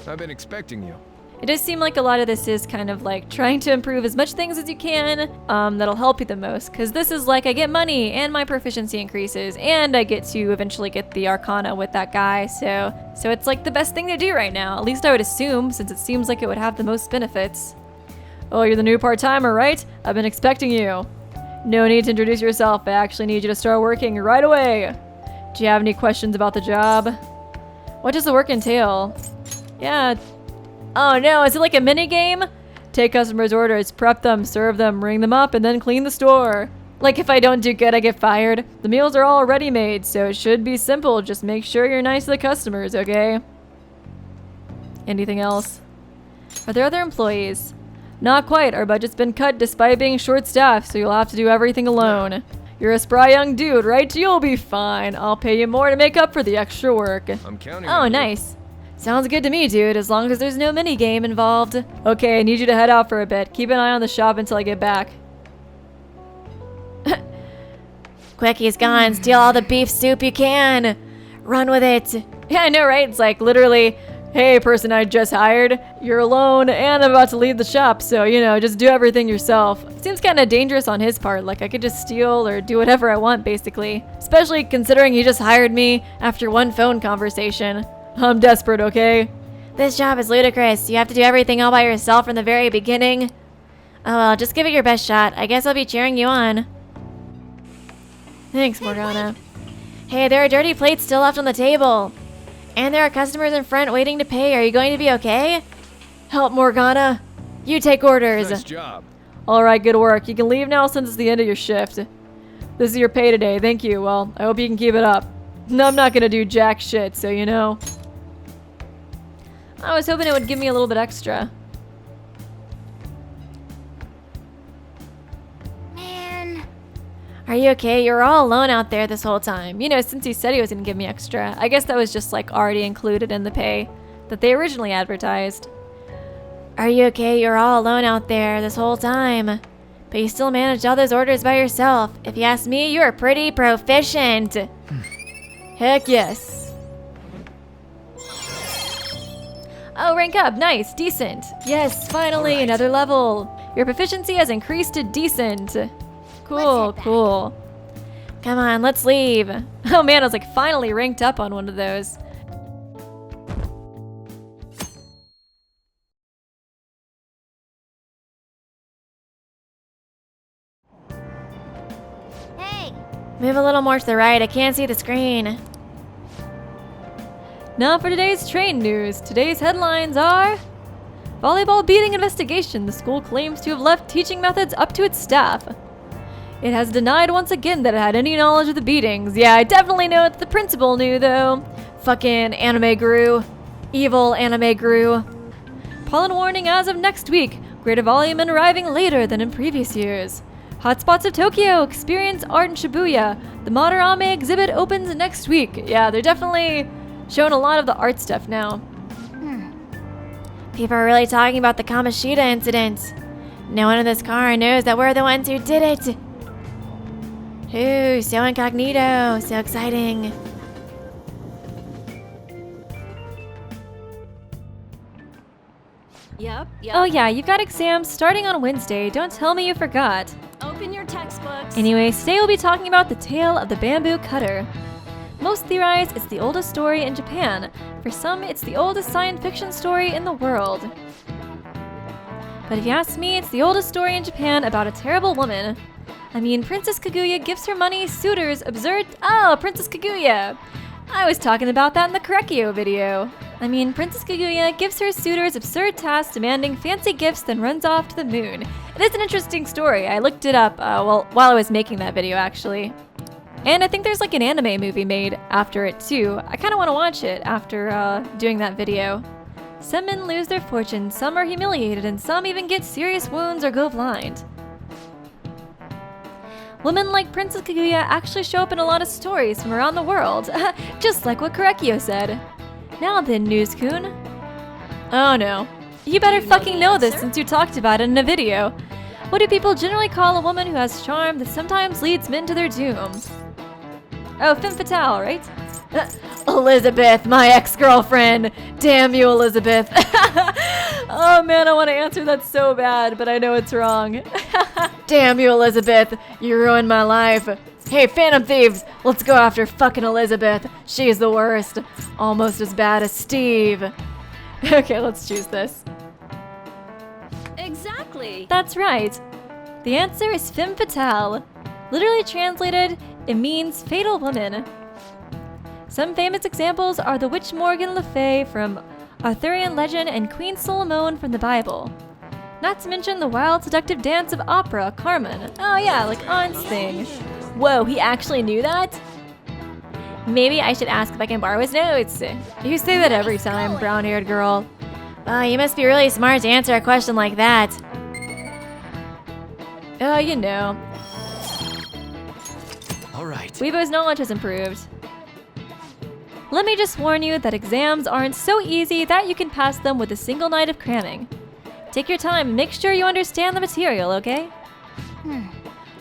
I've been expecting you. It does seem like a lot of this is kind of like trying to improve as much things as you can that'll help you the most, because this is like I get money and my proficiency increases and I get to eventually get the Arcana with that guy, so it's like the best thing to do right now. At least I would assume, since it seems like it would have the most benefits. Oh, you're the new part-timer, right? I've been expecting you. No need to introduce yourself. I actually need you to start working right away. Do you have any questions about the job? What does the work entail? Yeah. Oh no, is it like a mini game? Take customers' orders, prep them, serve them, ring them up, and then clean the store. Like if I don't do good, I get fired. The meals are all ready made, so it should be simple. Just make sure you're nice to the customers, okay? Anything else? Are there other employees? Not quite. Our budget's been cut despite being short-staffed, so you'll have to do everything alone. You're a spry young dude, right? You'll be fine. I'll pay you more to make up for the extra work. I'm counting on you. Oh, nice. Sounds good to me, dude, as long as there's no mini-game involved. Okay, I need you to head out for a bit. Keep an eye on the shop until I get back. Quick, he's gone. Steal all the beef soup you can. Run with it. Yeah, I know, right? It's like literally, hey, person I just hired, you're alone and I'm about to leave the shop, so, you know, just do everything yourself. Seems kind of dangerous on his part, like I could just steal or do whatever I want, basically. Especially considering he just hired me after one phone conversation. I'm desperate, okay? This job is ludicrous. You have to do everything all by yourself from the very beginning. Oh well, just give it your best shot. I guess I'll be cheering you on. Thanks, Morgana. Hey, there are dirty plates still left on the table. And there are customers in front waiting to pay. Are you going to be okay? Help, Morgana. You take orders. Nice job. Alright, good work. You can leave now since it's the end of your shift. This is your pay today. Thank you. Well, I hope you can keep it up. No, I'm not gonna do jack shit, so you know. I was hoping it would give me a little bit extra. Man. Are you okay? You were all alone out there this whole time. You know, since he said he was gonna give me extra. I guess that was just like already included in the pay that they originally advertised. Are you okay? You're all alone out there this whole time. But you still managed all those orders by yourself. If you ask me, you are pretty proficient. Heck yes. Oh, rank up. Nice. Decent. Yes, finally, right. Another level. Your proficiency has increased to decent. Cool, cool. Come on, let's leave. Oh man, I was like finally ranked up on one of those. Move a little more to the right. I can't see the screen. Now for today's train news. Today's headlines are... Volleyball beating investigation. The school claims to have left teaching methods up to its staff. It has denied once again that it had any knowledge of the beatings. Yeah, I definitely know that the principal knew, though. Fucking anime guru. Evil anime guru. Pollen warning as of next week. Greater volume and arriving later than in previous years. Hotspots of Tokyo. Experience art in Shibuya. The Moderame exhibit opens next week. Yeah, they're definitely showing a lot of the art stuff now. People are really talking about the Kamoshida incident. No one in this car knows that we're the ones who did it. Ooh, so incognito, so exciting. Yep. Oh yeah, you've got exams starting on Wednesday. Don't tell me you forgot. Open your textbooks. Anyway, today we'll be talking about the tale of the bamboo cutter. Most theorize it's the oldest story in Japan. For some, it's the oldest science fiction story in the world. But if you ask me, it's the oldest story in Japan about a terrible woman. I mean, Princess Kaguya gives her money, suitors, absurd... Oh, Princess Kaguya! I was talking about that in the Korekio video. I mean, Princess Kaguya gives her suitors absurd tasks demanding fancy gifts, then runs off to the moon. It is an interesting story. I looked it up, while I was making that video, actually. And I think there's like an anime movie made after it, too. I kind of want to watch it after doing that video. Some men lose their fortune, some are humiliated, and some even get serious wounds or go blind. Women like Princess Kaguya actually show up in a lot of stories from around the world, just like what Korekio said. Now then, News-kun. Oh no. You better fucking know this since you talked about it in a video. What do people generally call a woman who has charm that sometimes leads men to their doom? Oh, femme fatale, right? Elizabeth, my ex-girlfriend. Damn you, Elizabeth. Oh man, I want to answer that so bad, but I know it's wrong. Damn you, Elizabeth. You ruined my life. Hey, Phantom Thieves, let's go after fucking Elizabeth. She's the worst. Almost as bad as Steve. Okay, let's choose this. Exactly. That's right. The answer is femme fatale. Literally translated, it means fatal woman. Some famous examples are the witch Morgan Le Fay from Arthurian legend and Queen Solomon from the Bible. Not to mention the wild seductive dance of opera, Carmen. Oh yeah, like An's thing. Whoa, he actually knew that? Maybe I should ask if I can borrow his notes. You say that every time, brown-haired girl. You must be really smart to answer a question like that. Oh, you know. Alright. Weebo's knowledge has improved. Let me just warn you that exams aren't so easy that you can pass them with a single night of cramming. Take your time and make sure you understand the material, okay?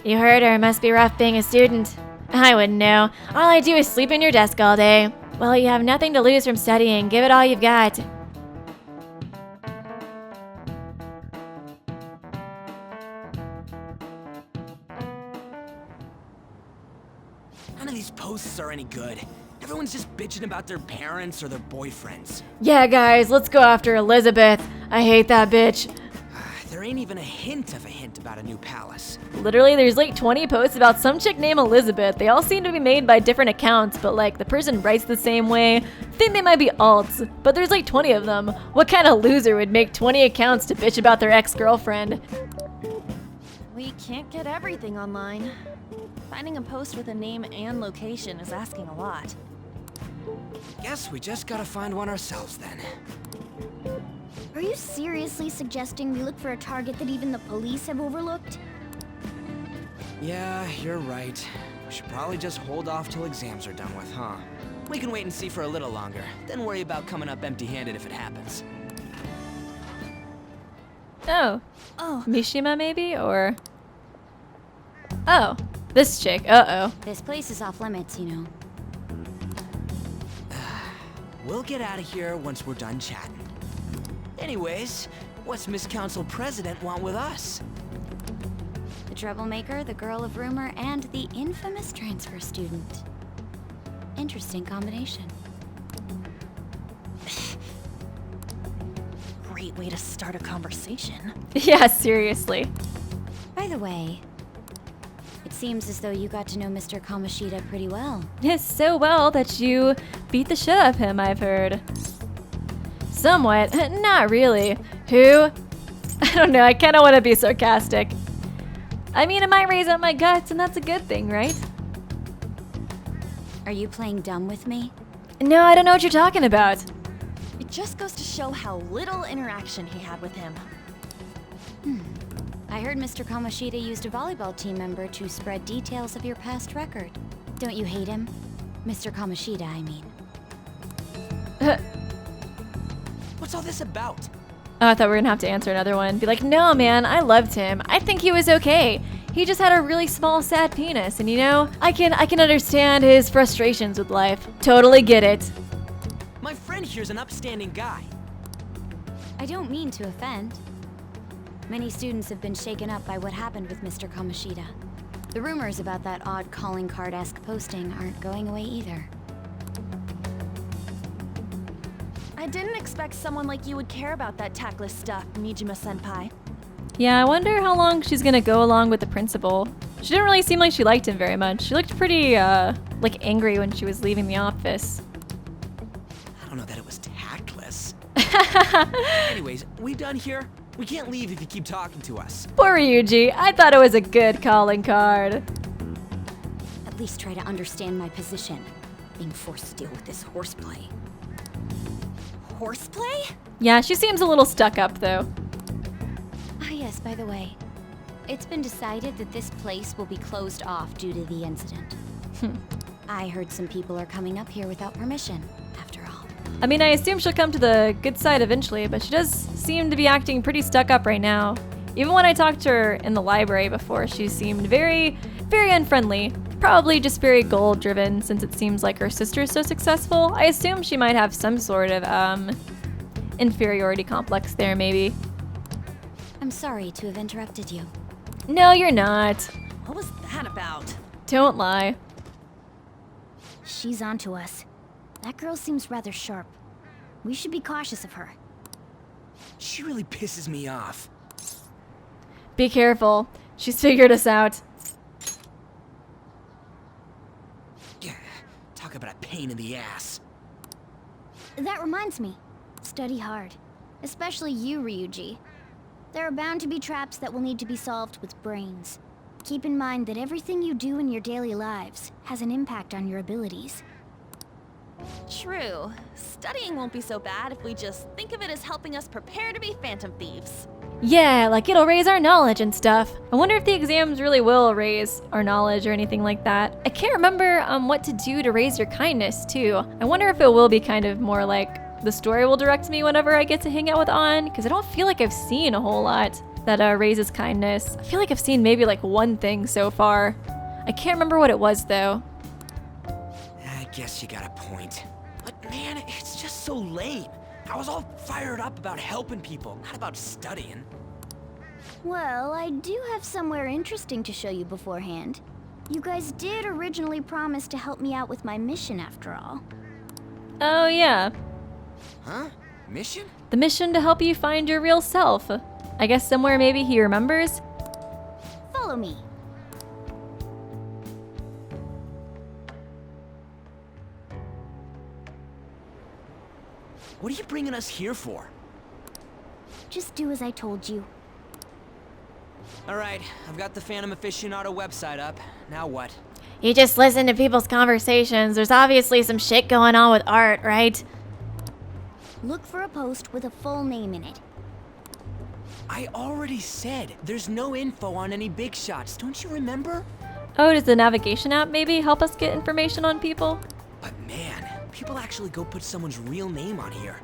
You heard her. Must be rough being a student. I wouldn't know. All I do is sleep in your desk all day. Well, you have nothing to lose from studying. Give it all you've got. None of these posts are any good. Everyone's just bitching about their parents or their boyfriends. Yeah, guys, let's go after Elizabeth. I hate that bitch. There ain't even a hint about a new palace. Literally, there's like 20 posts about some chick named Elizabeth. They all seem to be made by different accounts, but like the person writes the same way. I think they might be alts, but there's like 20 of them. What kind of loser would make 20 accounts to bitch about their ex-girlfriend? We can't get everything online. Finding a post with a name and location is asking a lot. Guess we just gotta find one ourselves then. Are you seriously suggesting we look for a target that even the police have overlooked? Yeah, you're right. We should probably just hold off till exams are done with, huh? We can wait and see for a little longer, then worry about coming up empty-handed if it happens. Oh. Oh. Mishima maybe, or... Oh, this chick, uh-oh. This place is off limits, you know. We'll get out of here once we're done chatting. Anyways, what's Miss Council President want with us? The troublemaker, the girl of rumor, and the infamous transfer student. Interesting combination. Great way to start a conversation. Yeah, seriously. By the way, it Seems as though you got to know Mr. Kamoshida pretty well. Yes, so well that you beat the shit out of him, I've heard. Somewhat. Not really. Who? I don't know, I kind of want to be sarcastic. I mean, it might raise up my guts, and that's a good thing, right? Are you playing dumb with me? No, I don't know what you're talking about. It just goes to show how little interaction he had with him. I heard Mr. Kamoshida used a volleyball team member to spread details of your past record. Don't you hate him? Mr. Kamoshida, I mean. What's all this about? Oh, I thought we were gonna have to answer another one. Be like, no, man, I loved him. I think he was okay. He just had a really small, sad penis, and you know, I can understand his frustrations with life. Totally get it. My friend here's an upstanding guy. I don't mean to offend. Many students have been shaken up by what happened with Mr. Kamoshida. The rumors about that odd calling card-esque posting aren't going away either. I didn't expect someone like you would care about that tactless stuff, Mijima-senpai. Yeah, I wonder how long she's gonna go along with the principal. She didn't really seem like she liked him very much. She looked pretty, like angry when she was leaving the office. I don't know that it was tactless. Anyways, we done here? We can't leave if you keep talking to us. Poor Ryuji, I thought it was a good calling card. At least try to understand my position. Being forced to deal with this horseplay. Horseplay? Yeah, she seems a little stuck up though. Ah yes, by the way. It's been decided that this place will be closed off due to the incident. I heard some people are coming up here without permission, after all. I mean, I assume she'll come to the good side eventually, but she does seem to be acting pretty stuck up right now. Even when I talked to her in the library before, she seemed very, very unfriendly. Probably just very goal-driven, since it seems like her sister is so successful. I assume she might have some sort of, inferiority complex there, maybe. I'm sorry to have interrupted you. No, you're not. What was that about? Don't lie. She's onto us. That girl seems rather sharp. We should be cautious of her. She really pisses me off. Be careful. She's figured us out. Yeah, talk about a pain in the ass. That reminds me. Study hard. Especially you, Ryuji. There are bound to be traps that will need to be solved with brains. Keep in mind that everything you do in your daily lives has an impact on your abilities. True. Studying won't be so bad if we just think of it as helping us prepare to be phantom thieves. Yeah, like it'll raise our knowledge and stuff. I wonder if the exams really will raise our knowledge or anything like that. I can't remember what to do to raise your kindness too. I wonder if it will be kind of more like the story will direct me whenever I get to hang out with An, because I don't feel like I've seen a whole lot that raises kindness. I feel like I've seen maybe like one thing so far. I can't remember what it was though. I guess you got a point. But man, it's just so lame. I was all fired up about helping people, not about studying. Well, I do have somewhere interesting to show you beforehand. You guys did originally promise to help me out with my mission after all. Oh yeah. Huh? Mission? The mission to help you find your real self. I guess somewhere maybe he remembers. Follow me. What are you bringing us here for? Just do as I told you. Alright, I've got the Phantom Aficionado website up. Now what? You just listen to people's conversations. There's obviously some shit going on with art, right? Look for a post with a full name in it. I already said there's no info on any big shots, don't you remember? Oh, does the navigation app maybe help us get information on people? But man, people actually go put someone's real name on here.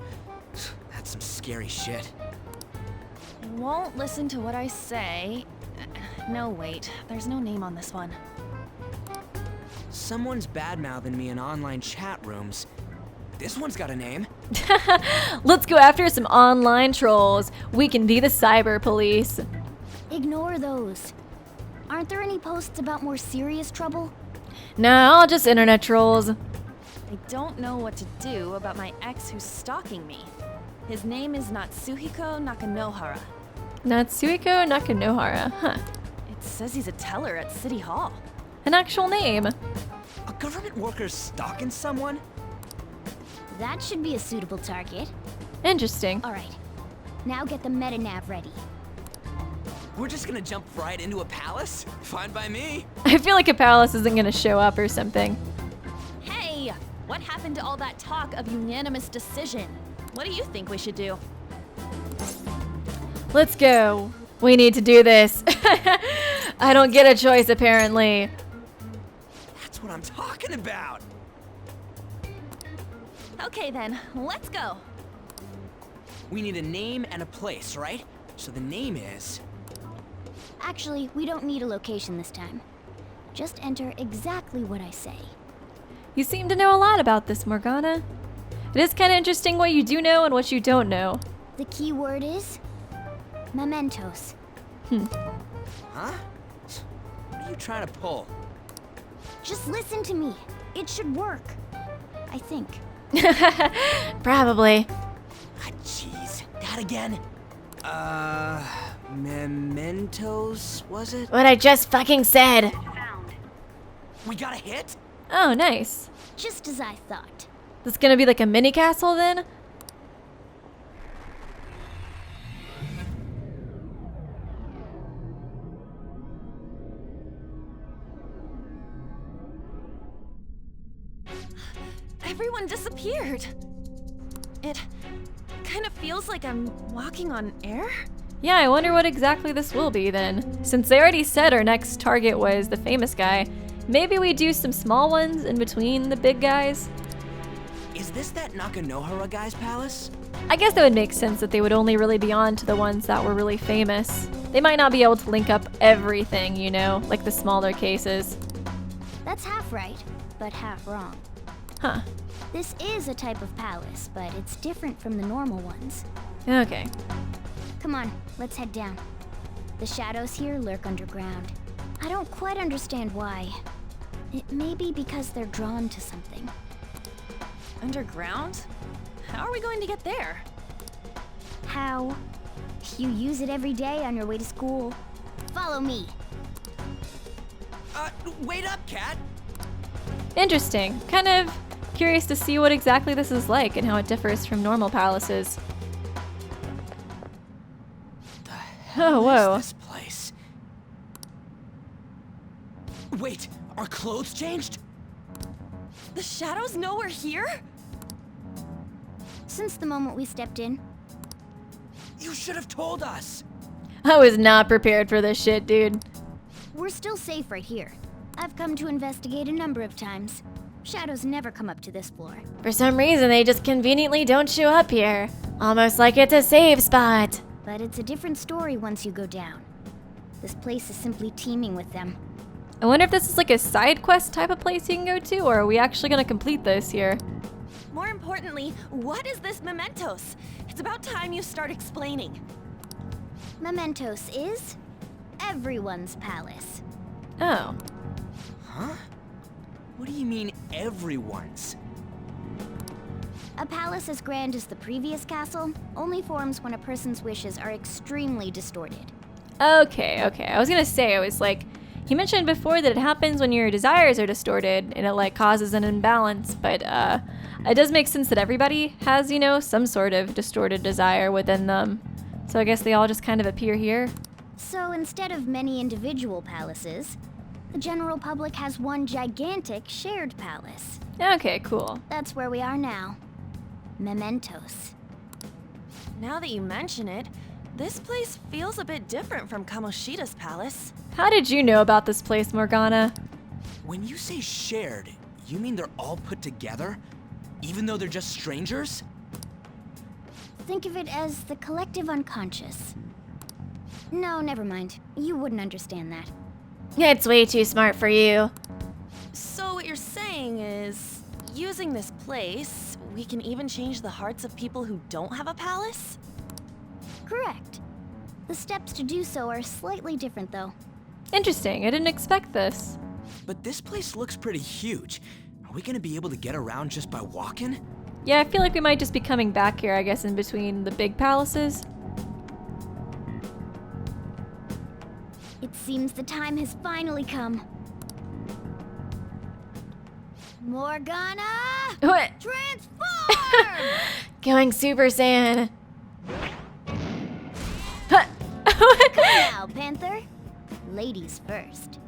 That's some scary shit. Won't listen to what I say. No, wait. There's no name on this one. Someone's bad-mouthing me in online chat rooms. This one's got a name. Let's go after some online trolls. We can be the cyber police. Ignore those. Aren't there any posts about more serious trouble? No, all just internet trolls. I don't know what to do about my ex who's stalking me. His name is Natsuhiko Nakanohara. Natsuhiko Nakanohara, huh. It says he's a teller at City Hall. An actual name. A government worker stalking someone? That should be a suitable target. Interesting. All right. Now get the meta-nav ready. We're just gonna jump right into a palace? Fine by me. I feel like a palace isn't gonna show up or something. Hey, what happened to all that talk of unanimous decision? What do you think we should do? Let's go. We need to do this. I don't get a choice, apparently. That's what I'm talking about. Okay then, let's go. We need a name and a place, right? So the name is... Actually, we don't need a location this time. Just enter exactly what I say. You seem to know a lot about this, Morgana. It is kind of interesting what you do know and what you don't know. The key word is... mementos. Huh? What are you trying to pull? Just listen to me. It should work. I think. Probably. Ah, jeez. That again? Mementos, was it? What I just fucking said. We got a hit? Oh, nice. Just as I thought. This gonna be like a mini castle then? Everyone disappeared. It kind of feels like I'm walking on air. Yeah, I wonder what exactly this will be then. Since they already said our next target was the famous guy, maybe we do some small ones in between the big guys? Is this that Nakanohara guy's palace? I guess that would make sense that they would only really be on to the ones that were really famous. They might not be able to link up everything, you know, like the smaller cases. That's half right, but half wrong. Huh. This is a type of palace, but it's different from the normal ones. Okay. Come on, let's head down. The shadows here lurk underground. I don't quite understand why. It may be because they're drawn to something. Underground? How are we going to get there? How? You use it every day on your way to school. Follow me. Wait up, Cat! Interesting. Kind of curious to see what exactly this is like and how it differs from normal palaces. The hell whoa. is this place? Wait, our clothes changed? The shadows know we're here? Since the moment we stepped in. You should have told us! I was not prepared for this shit, dude. We're still safe right here. I've come to investigate a number of times. Shadows never come up to this floor. For some reason, they just conveniently don't show up here. Almost like it's a safe spot. But it's a different story once you go down. This place is simply teeming with them. I wonder if this is like a side quest type of place you can go to, or are we actually gonna complete this here? More importantly, what is this mementos? It's about time you start explaining. Mementos is everyone's palace. Oh. Huh? What do you mean, everyone's? A palace as grand as the previous castle only forms when a person's wishes are extremely distorted. Okay. I was gonna say, I was like, he mentioned before that it happens when your desires are distorted and it like causes an imbalance, but it does make sense that everybody has, you know, some sort of distorted desire within them. So I guess they all just kind of appear here. So instead of many individual palaces, the general public has one gigantic shared palace. Okay, cool. That's where we are now. Mementos. Now that you mention it, this place feels a bit different from Kamoshida's palace. How did you know about this place, Morgana? When you say shared, you mean they're all put together? Even though they're just strangers? Think of it as the collective unconscious. No, never mind. You wouldn't understand that. It's way too smart for you. So what you're saying is, using this place, we can even change the hearts of people who don't have a palace? Correct. The steps to do so are slightly different, though. Interesting, I didn't expect this. But this place looks pretty huge. Are we gonna be able to get around just by walking? Yeah, I feel like we might just be coming back here, I guess, in between the big palaces. It seems the time has finally come. Morgana! What? Transform! Going Super Saiyan. Now, Panther. Ladies first.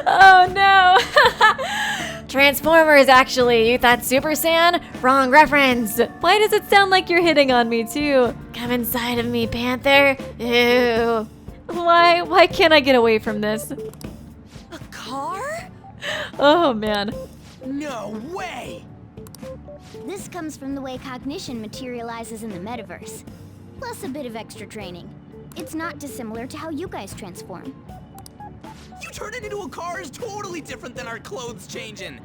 Oh no! Transformers, actually. You thought Super Saiyan? Wrong reference. Why does it sound like you're hitting on me too? Come inside of me, Panther. Ew. Why can't I get away from this? A car? Oh man. No way! This comes from the way cognition materializes in the metaverse. Plus a bit of extra training. It's not dissimilar to how you guys transform. You turn it into a car is totally different than our clothes changing.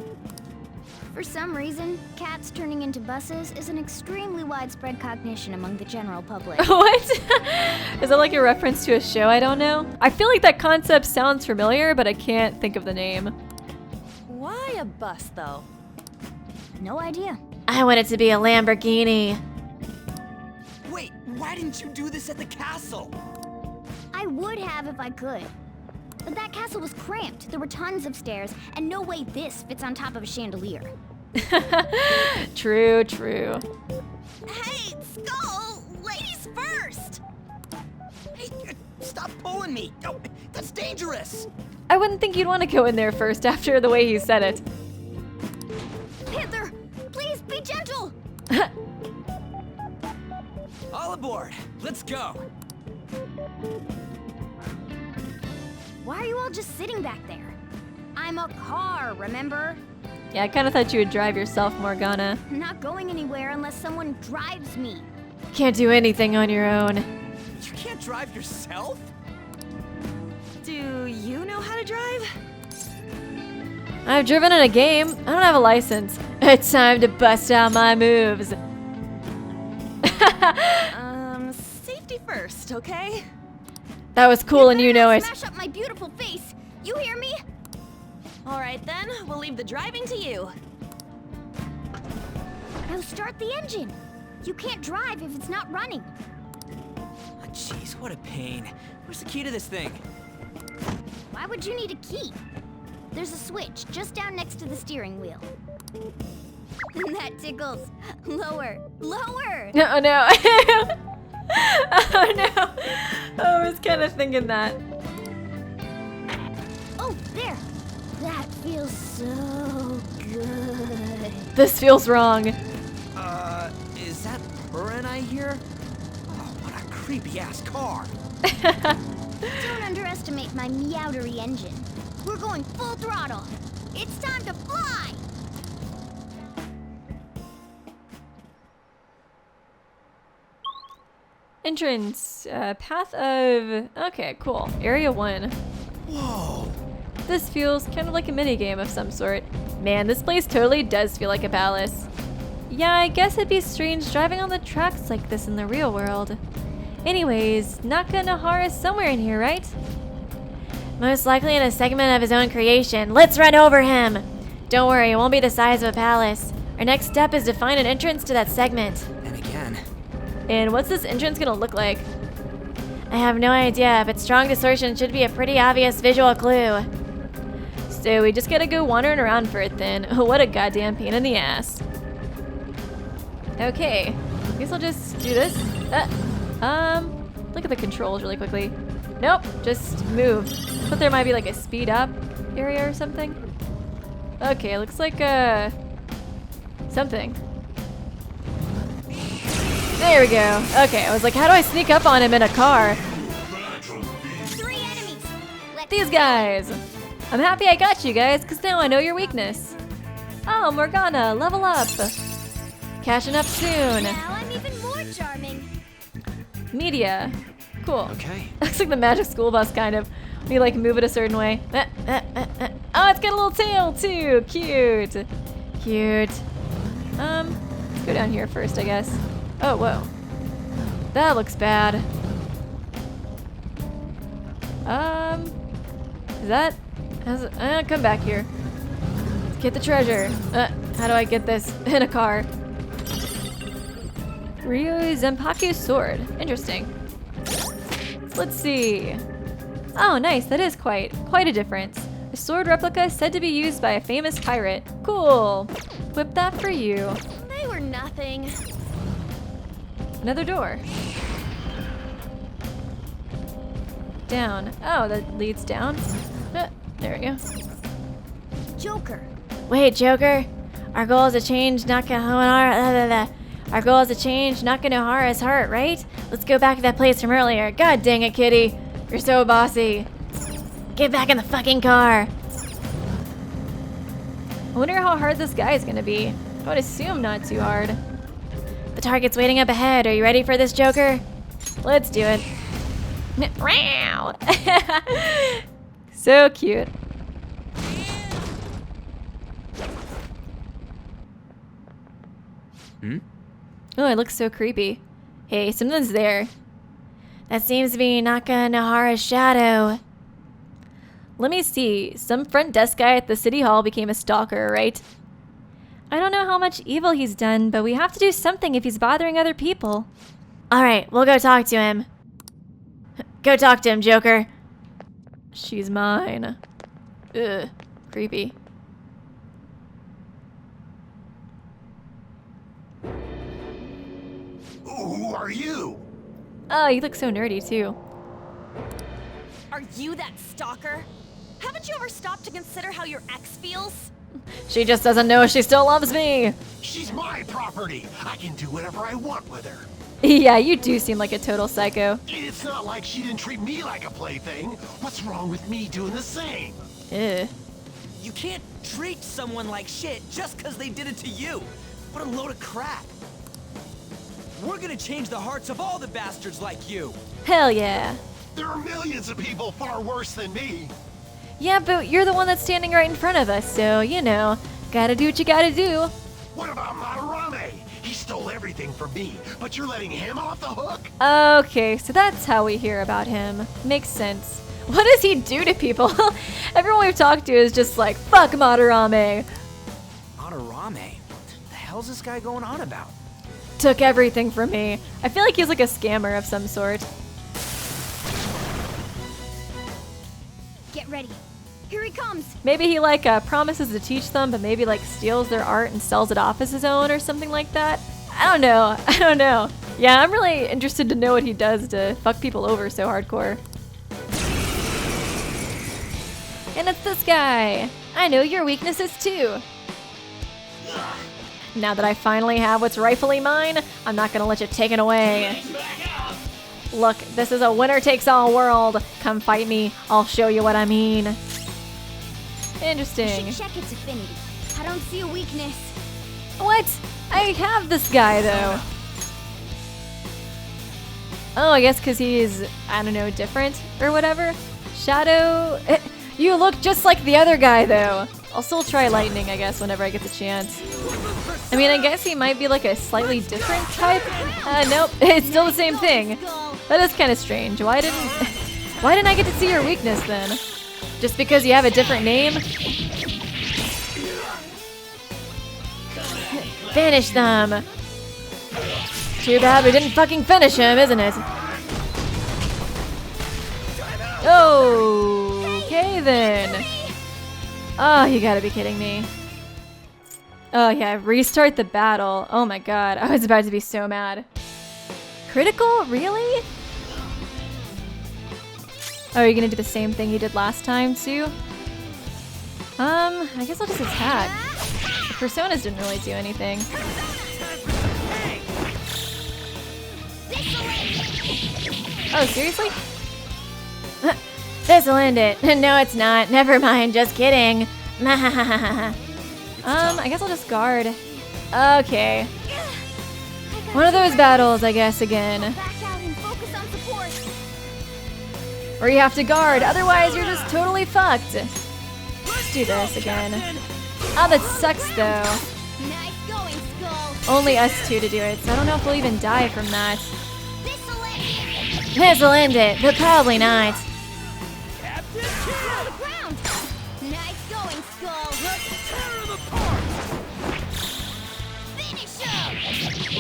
For some reason, cats turning into buses is an extremely widespread cognition among the general public. What? Is that like a reference to a show I don't know? I feel like that concept sounds familiar, but I can't think of the name. Why a bus, though? No idea. I want it to be a Lamborghini. Wait, why didn't you do this at the castle? I would have if I could. But that castle was cramped. There were tons of stairs, and no way this fits on top of a chandelier. True, true. Hey, Skull! Ladies first! Hey, stop pulling me! Oh, that's dangerous! I wouldn't think you'd want to go in there first after the way he said it. Panther, please be gentle! All aboard! Let's go! Why are you all just sitting back there? I'm a car, remember? Yeah, I kind of thought you would drive yourself, Morgana. I'm not going anywhere unless someone drives me. Can't do anything on your own. You can't drive yourself? Do you know how to drive? I've driven in a game. I don't have a license. It's time to bust out my moves. Safety first, okay? That was cool and you know it. Smash up my beautiful face. You hear me? All right then, we'll leave the driving to you. Now start the engine. You can't drive if it's not running. Oh, jeez, what a pain. Where's the key to this thing? Why would you need a key? There's a switch just down next to the steering wheel. That tickles. Lower. Lower! Oh no. Oh no. I was kind of thinking that. Oh, there. That feels so good. This feels wrong. Is that purring I hear? Oh, what a creepy-ass car. Don't underestimate my meowdery engine. We're going full throttle. It's time to fly! Entrance, path of... Okay, cool. Area 1. Whoa. This feels kind of like a minigame of some sort. Man, this place totally does feel like a palace. Yeah, I guess it'd be strange driving on the tracks like this in the real world. Anyways, Nakanahara is somewhere in here, right? Most likely in a segment of his own creation. Let's run over him! Don't worry, it won't be the size of a palace. Our next step is to find an entrance to that segment. And again. And what's this entrance gonna look like? I have no idea, but strong distortion should be a pretty obvious visual clue. So we just gotta go wandering around for it then. What a goddamn pain in the ass. Okay, I guess I'll just do this. Look at the controls really quickly. Nope, just move. I thought there might be like a speed up area or something. Okay, looks like something. There we go. Okay, I was like, how do I sneak up on him in a car? 3 enemies. These guys. I'm happy I got you guys, because now I know your weakness. Oh, Morgana, level up. Cashing up soon. Now I'm even more charming. Media. Cool. Okay. Looks like the magic school bus, kind of. We like move it a certain way. Oh, it's got a little tail too. Cute. Cute. Let's go down here first, I guess. Oh, whoa. That looks bad. Is that? Come back here. Let's get the treasure. How do I get this in a car? Ryo Zenpaku's sword. Interesting. Let's see. Oh, nice. That is quite a difference. A sword replica said to be used by a famous pirate. Cool. Whip that for you. They were nothing. Another door. Down. Oh, that leads down. There we go. Joker. Wait, Joker. Our goal is to change Nakahara's heart, right? Let's go back to that place from earlier. God dang it, Kitty. You're so bossy. Get back in the fucking car. I wonder how hard this guy is gonna be. I would assume not too hard. The target's waiting up ahead. Are you ready for this, Joker? Let's do it. So cute. Oh, it looks so creepy. Hey, something's there. That seems to be Nakahara's shadow. Let me see. Some front desk guy at the city hall became a stalker, right? I don't know how much evil he's done, but we have to do something if he's bothering other people. Alright, we'll go talk to him. Go talk to him, Joker. She's mine. Ugh, creepy. Who are you? Oh, you look so nerdy, too. Are you that stalker? Haven't you ever stopped to consider how your ex feels? She just doesn't know she still loves me. She's my property. I can do whatever I want with her. Yeah, you do seem like a total psycho. It's not like she didn't treat me like a plaything. What's wrong with me doing the same? Ew. You can't treat someone like shit just because they did it to you. What a load of crap. We're gonna change the hearts of all the bastards like you. Hell yeah. There are millions of people far worse than me. Yeah, but you're the one that's standing right in front of us, so, you know, gotta do what you gotta do. What about Madarame? He stole everything from me, but you're letting him off the hook? Okay, so that's how we hear about him. Makes sense. What does he do to people? Everyone we've talked to is just like, fuck Madarame. Madarame? What the hell's this guy going on about? Took everything from me. I feel like he's like a scammer of some sort. Get ready. Here he comes. Maybe he like promises to teach them, but maybe like steals their art and sells it off as his own or something like that. I don't know. Yeah, I'm really interested to know what he does to fuck people over so hardcore. And it's this guy. I know your weaknesses too. Now that I finally have what's rightfully mine, I'm not gonna let you take it away. Look, this is a winner-takes-all world. Come fight me, I'll show you what I mean. Interesting. You should check its affinity. I don't see a weakness. What? I have this guy, though. Oh, I guess because he's, I don't know, different or whatever. Shadow. You look just like the other guy, though. I'll still try lightning, I guess, whenever I get the chance. I mean, I guess he might be like a slightly different type. Nope, it's still the same thing. That is kind of strange. Why didn't I get to see your weakness then? Just because you have a different name? Finish them. Too bad we didn't fucking finish him, isn't it? Okay then. Oh, you gotta be kidding me. Oh yeah, restart the battle. Oh my god, I was about to be so mad. Critical? Really? Oh, are you gonna do the same thing you did last time too? I guess I'll just attack. The personas didn't really do anything. Oh, seriously? This'll end it. No, it's not. Never mind, just kidding. I guess I'll just guard. Okay. One of those battles, I guess, again. Or you have to guard, otherwise you're just totally fucked. Let's do this again. Oh, that sucks though. Only us two to do it, so I don't know if we'll even die from that. This'll end it, but probably not.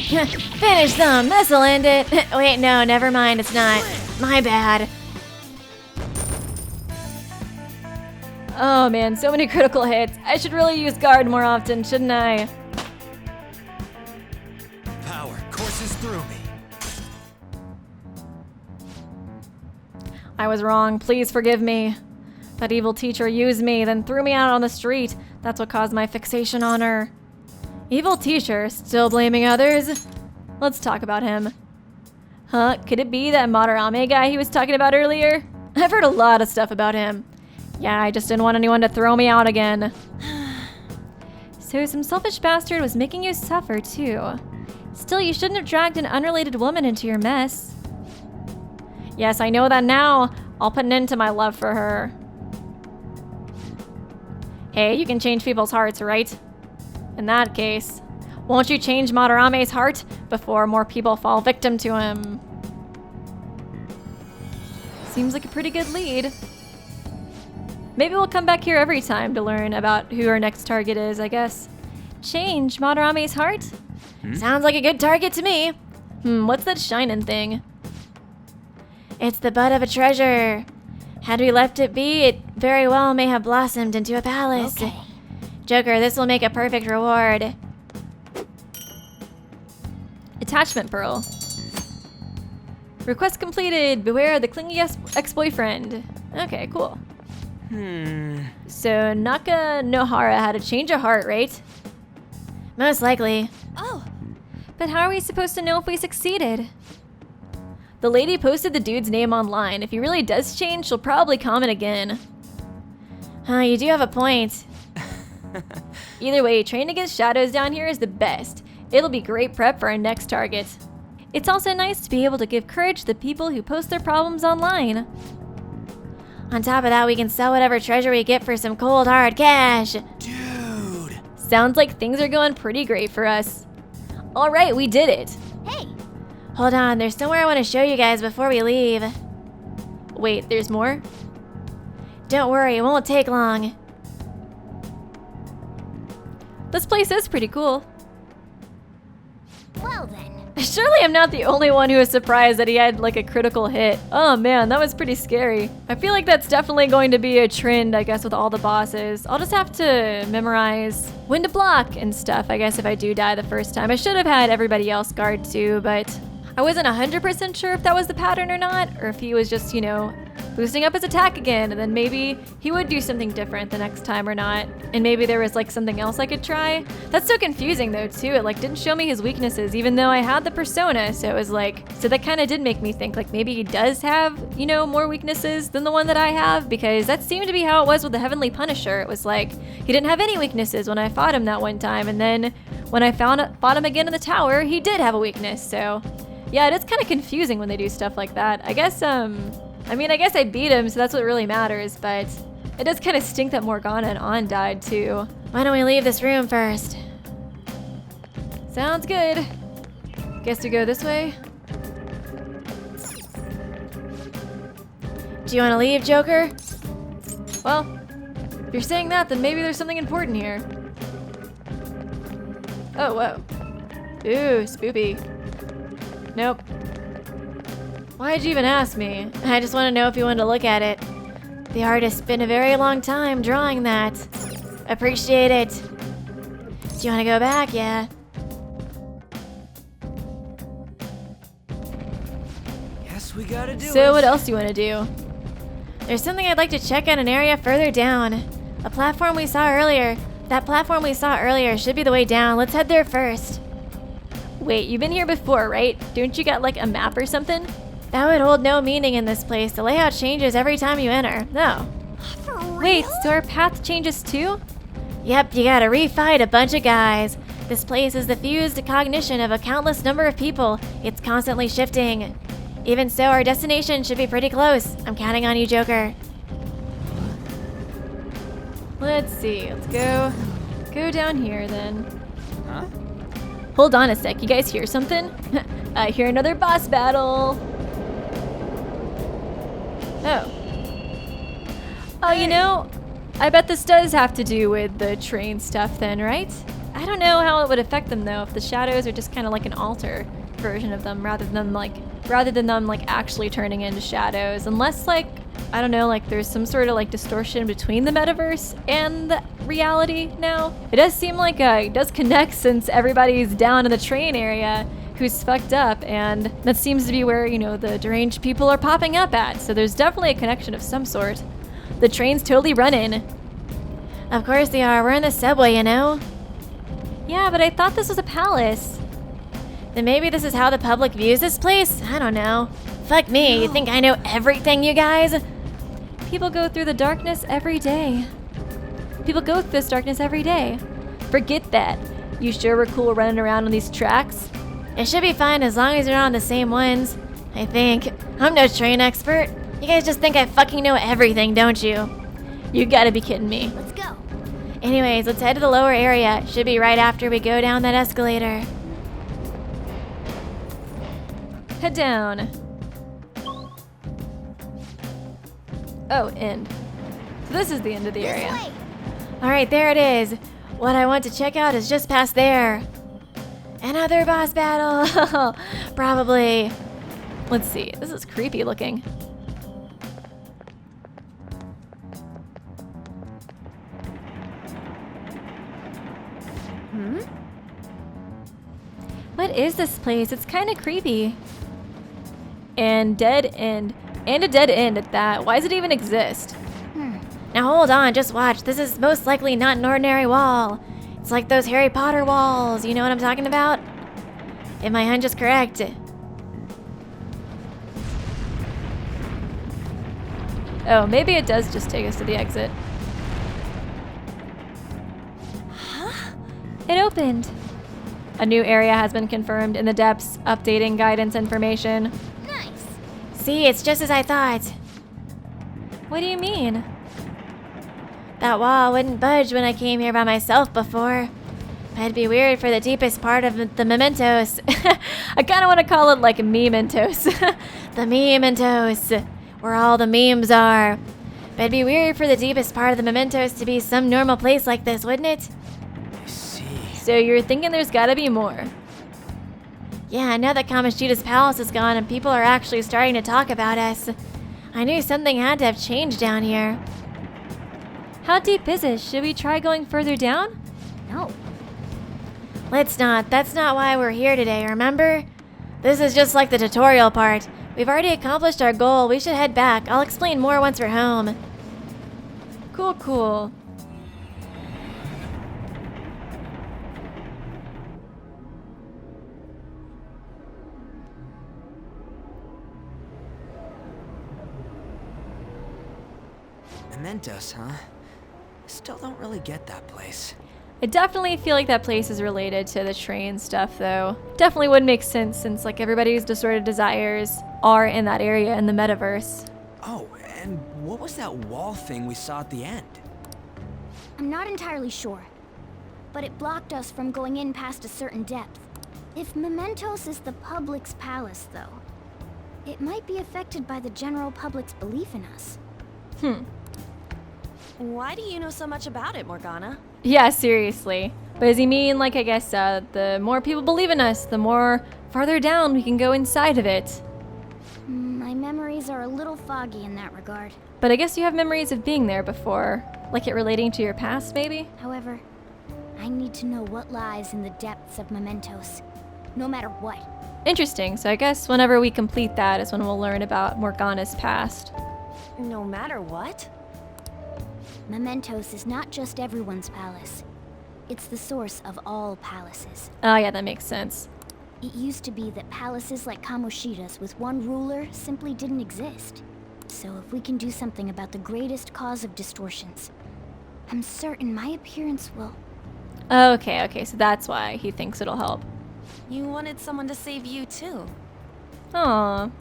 Finish them, this'll end it. Wait, no, never mind, it's not. My bad. Oh man, so many critical hits. I should really use guard more often, shouldn't I? Power courses through me. I was wrong, please forgive me. That evil teacher used me, then threw me out on the street. That's what caused my fixation on her. Evil teacher, still blaming others? Let's talk about him. Huh, could it be that Madarame guy he was talking about earlier? I've heard a lot of stuff about him. Yeah, I just didn't want anyone to throw me out again. So some selfish bastard was making you suffer too. Still, you shouldn't have dragged an unrelated woman into your mess. Yes, I know that now. I'll put an end to my love for her. Hey, you can change people's hearts, right? In that case, won't you change Madarame's heart before more people fall victim to him? Seems like a pretty good lead. Maybe we'll come back here every time to learn about who our next target is, I guess. Change Madarame's heart? Sounds like a good target to me. What's that shining thing? It's the bud of a treasure. Had we left it be, it very well may have blossomed into a palace. Okay. Joker, this will make a perfect reward. Attachment pearl. Request completed. Beware the clingy ex-boyfriend. Okay, cool. So Naka Nohara had to change a heart, right? Most likely. Oh, But how are we supposed to know if we succeeded? The lady posted the dude's name online. If he really does change, she'll probably comment again. You do have a point. Either way, training against shadows down here is the best. It'll be great prep for our next target. It's also nice to be able to give courage to the people who post their problems online. On top of that, we can sell whatever treasure we get for some cold hard cash. Dude! Sounds like things are going pretty great for us. All right, we did it. Hey, Hold on, there's somewhere I want to show you guys before we leave. Wait, there's more? Don't worry, it won't take long. This place is pretty cool. well then. Surely I'm not the only one who was surprised that he had like a critical hit. Oh man, that was pretty scary. I feel like that's definitely going to be a trend, I guess, with all the bosses. I'll just have to memorize when to block and stuff, I guess, if I do die the first time. I should have had everybody else guard too, but I wasn't 100% sure if that was the pattern or not, or if he was just, you know, boosting up his attack again, and then maybe he would do something different the next time or not. And maybe there was like something else I could try. That's so confusing though too. It like didn't show me his weaknesses even though I had the persona. So it was like, so that kind of did make me think like maybe he does have, you know, more weaknesses than the one that I have, because that seemed to be how it was with the Heavenly Punisher. It was like, he didn't have any weaknesses when I fought him that one time. And then when I fought him again in the tower, he did have a weakness. So yeah, it is kind of confusing when they do stuff like that. I guess, I mean, I guess I beat him, so that's what really matters, but it does kind of stink that Morgana and An died too. Why don't we leave this room first? Sounds good. Guess we go this way. Do you want to leave, Joker? Well, if you're saying that, then maybe there's something important here. Oh, whoa. Ooh, spoopy. Nope. Why'd you even ask me? I just want to know if you wanted to look at it. The artist spent a very long time drawing that. Appreciate it. Do you want to go back? Yeah. Guess we gotta do it. So what else do you want to do? There's something I'd like to check out an area further down. A platform we saw earlier. That platform we saw earlier should be the way down. Let's head there first. Wait, you've been here before, right? Don't you got like a map or something? That would hold no meaning in this place. The layout changes every time you enter. No. For real? Wait, so our path changes too? Yep, you gotta refight a bunch of guys. This place is the fused cognition of a countless number of people. It's constantly shifting. Even so, our destination should be pretty close. I'm counting on you, Joker. Let's see, let's go down here then. Huh? Hold on a sec, you guys hear something? I hear another boss battle. Oh, you know, I bet this does have to do with the train stuff then, right? I don't know how it would affect them though if the shadows are just kind of like an alter version of them rather than them like actually turning into shadows, unless like I don't know, like there's some sort of like distortion between the metaverse and the reality now. It does seem like it does connect since everybody's down in the train area who's fucked up, and that seems to be where, you know, the deranged people are popping up at. So there's definitely a connection of some sort. The train's totally running. Of course they are. We're in the subway, you know? Yeah, but I thought this was a palace. Then maybe this is how the public views this place? I don't know. Fuck me, you think I know everything, you guys? People go through the darkness every day. People go through this darkness every day. Forget that. You sure were cool running around on these tracks? It should be fine as long as you're not on the same ones. I think. I'm no train expert. You guys just think I fucking know everything, don't you? You gotta be kidding me. Let's go. Anyways, let's head to the lower area. Should be right after we go down that escalator. Head down. Oh, end. So this is the end of the area. Alright, there it is. What I want to check out is just past there. Another boss battle! Probably. Let's see. This is creepy looking. What is this place? It's kind of creepy. And dead end. And a dead end at that. Why does it even exist? Now hold on, just watch. This is most likely not an ordinary wall. It's like those Harry Potter walls. You know what I'm talking about? If my hunch is correct. Oh, maybe it does just take us to the exit. Huh? It opened. A new area has been confirmed in the depths, updating guidance information. Nice. See, it's just as I thought. What do you mean? That wall wouldn't budge when I came here by myself before. It'd be weird for the deepest part of the mementos. I kind of want to call it like MEMENTOS. The MEMENTOS, where all the memes are. But it'd be weird for the deepest part of the mementos to be some normal place like this, wouldn't it? I see. So you're thinking there's gotta be more. Yeah, now that Kamoshida's palace is gone and people are actually starting to talk about us, I knew something had to have changed down here. How deep is it? Should we try going further down? No. Let's not. That's not why we're here today, remember? This is just like the tutorial part. We've already accomplished our goal. We should head back. I'll explain more once we're home. Cool, cool. Mementos, huh? Still don't really get that place. I definitely feel like that place is related to the train stuff, though. Definitely would make sense since like everybody's distorted desires are in that area in the metaverse. Oh, and what was that wall thing we saw at the end? I'm not entirely sure, but it blocked us from going in past a certain depth. If Mementos is the public's palace, though, it might be affected by the general public's belief in us. Why do you know so much about it, Morgana? Yeah, seriously. But does he mean, like, I guess, the more people believe in us, the more farther down we can go inside of it? My memories are a little foggy in that regard. But I guess you have memories of being there before. Like it relating to your past, maybe? However, I need to know what lies in the depths of Mementos, no matter what. Interesting. So I guess whenever we complete that is when we'll learn about Morgana's past. No matter what? Mementos is not just everyone's palace. It's the source of all palaces. Oh yeah, that makes sense. It used to be that palaces like Kamoshida's with one ruler simply didn't exist. So if we can do something about the greatest cause of distortions, I'm certain my appearance will... Okay, so that's why he thinks it'll help. You wanted someone to save you too. Aww.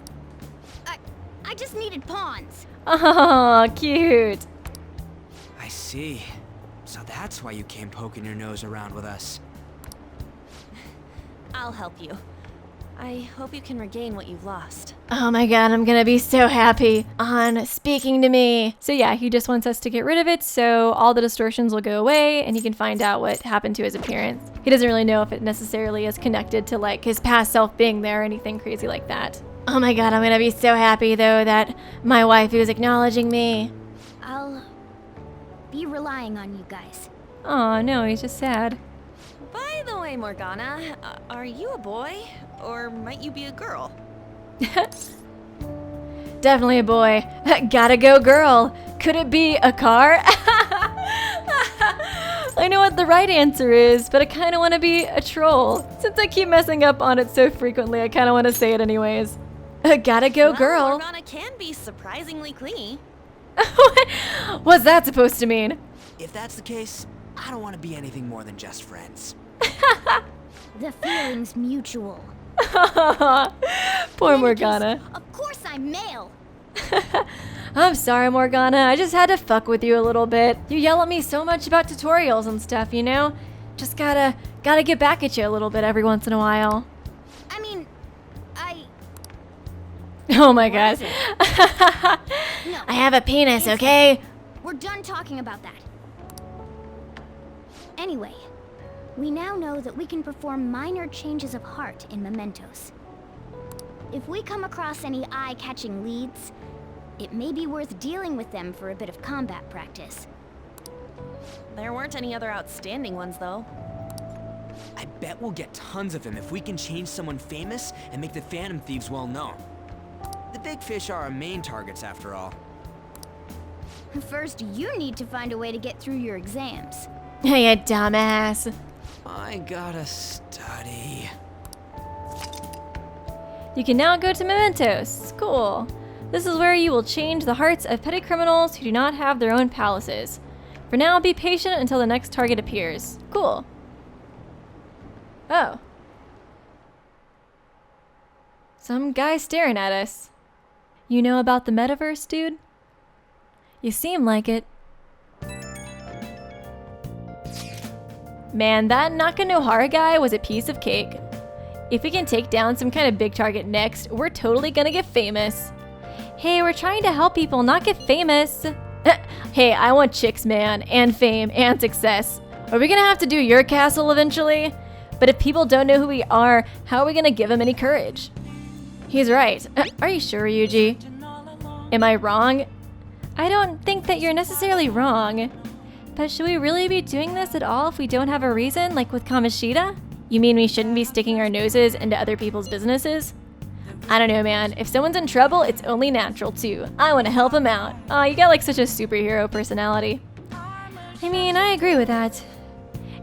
I just needed pawns. Oh, cute. I see. So that's why you came poking your nose around with us. I'll help you. I hope you can regain what you've lost. Oh my god, I'm gonna be so happy on speaking to me. So yeah, he just wants us to get rid of it so all the distortions will go away and he can find out what happened to his appearance. He doesn't really know if it necessarily is connected to like his past self being there or anything crazy like that. Oh my god, I'm gonna be so happy though that my wife is acknowledging me. I'll be relying on you guys. Oh no, he's just sad. By the way, Morgana, are you a boy? Or might you be a girl? Definitely a boy. Gotta go girl. Could it be a car? I know what the right answer is, but I kind of want to be a troll. Since I keep messing up on it so frequently, I kind of want to say it anyways. Gotta go girl. Morgana can be surprisingly clingy. What's that supposed to mean? If that's the case, I don't want to be anything more than just friends. The feeling's mutual. Poor Morgana. Of course I'm male. I'm sorry, Morgana. I just had to fuck with you a little bit. You yell at me so much about tutorials and stuff, you know? Just gotta get back at you a little bit every once in a while. I mean, Oh my god. No. I have a penis, okay? We're done talking about that. Anyway, we now know that we can perform minor changes of heart in mementos. If we come across any eye-catching leads, it may be worth dealing with them for a bit of combat practice. There weren't any other outstanding ones, though. I bet we'll get tons of them if we can change someone famous and make the Phantom Thieves well known. The big fish are our main targets, after all. First, you need to find a way to get through your exams. Hey, you dumbass. I gotta study. You can now go to Mementos. Cool. This is where you will change the hearts of petty criminals who do not have their own palaces. For now, be patient until the next target appears. Cool. Oh. Some guy staring at us. You know about the metaverse, dude? You seem like it. Man, that Nakanohara guy was a piece of cake. If we can take down some kind of big target next, we're totally gonna get famous. Hey, we're trying to help people, not get famous. Hey, I want chicks, man, and fame, and success. Are we gonna have to do your castle eventually? But if people don't know who we are, how are we gonna give them any courage? He's right. Are you sure, Ryuji? Am I wrong? I don't think that you're necessarily wrong. But should we really be doing this at all if we don't have a reason, like with Kamoshida? You mean we shouldn't be sticking our noses into other people's businesses? I don't know, man. If someone's in trouble, it's only natural too. I want to help them out. Aw, you got like such a superhero personality. I mean, I agree with that.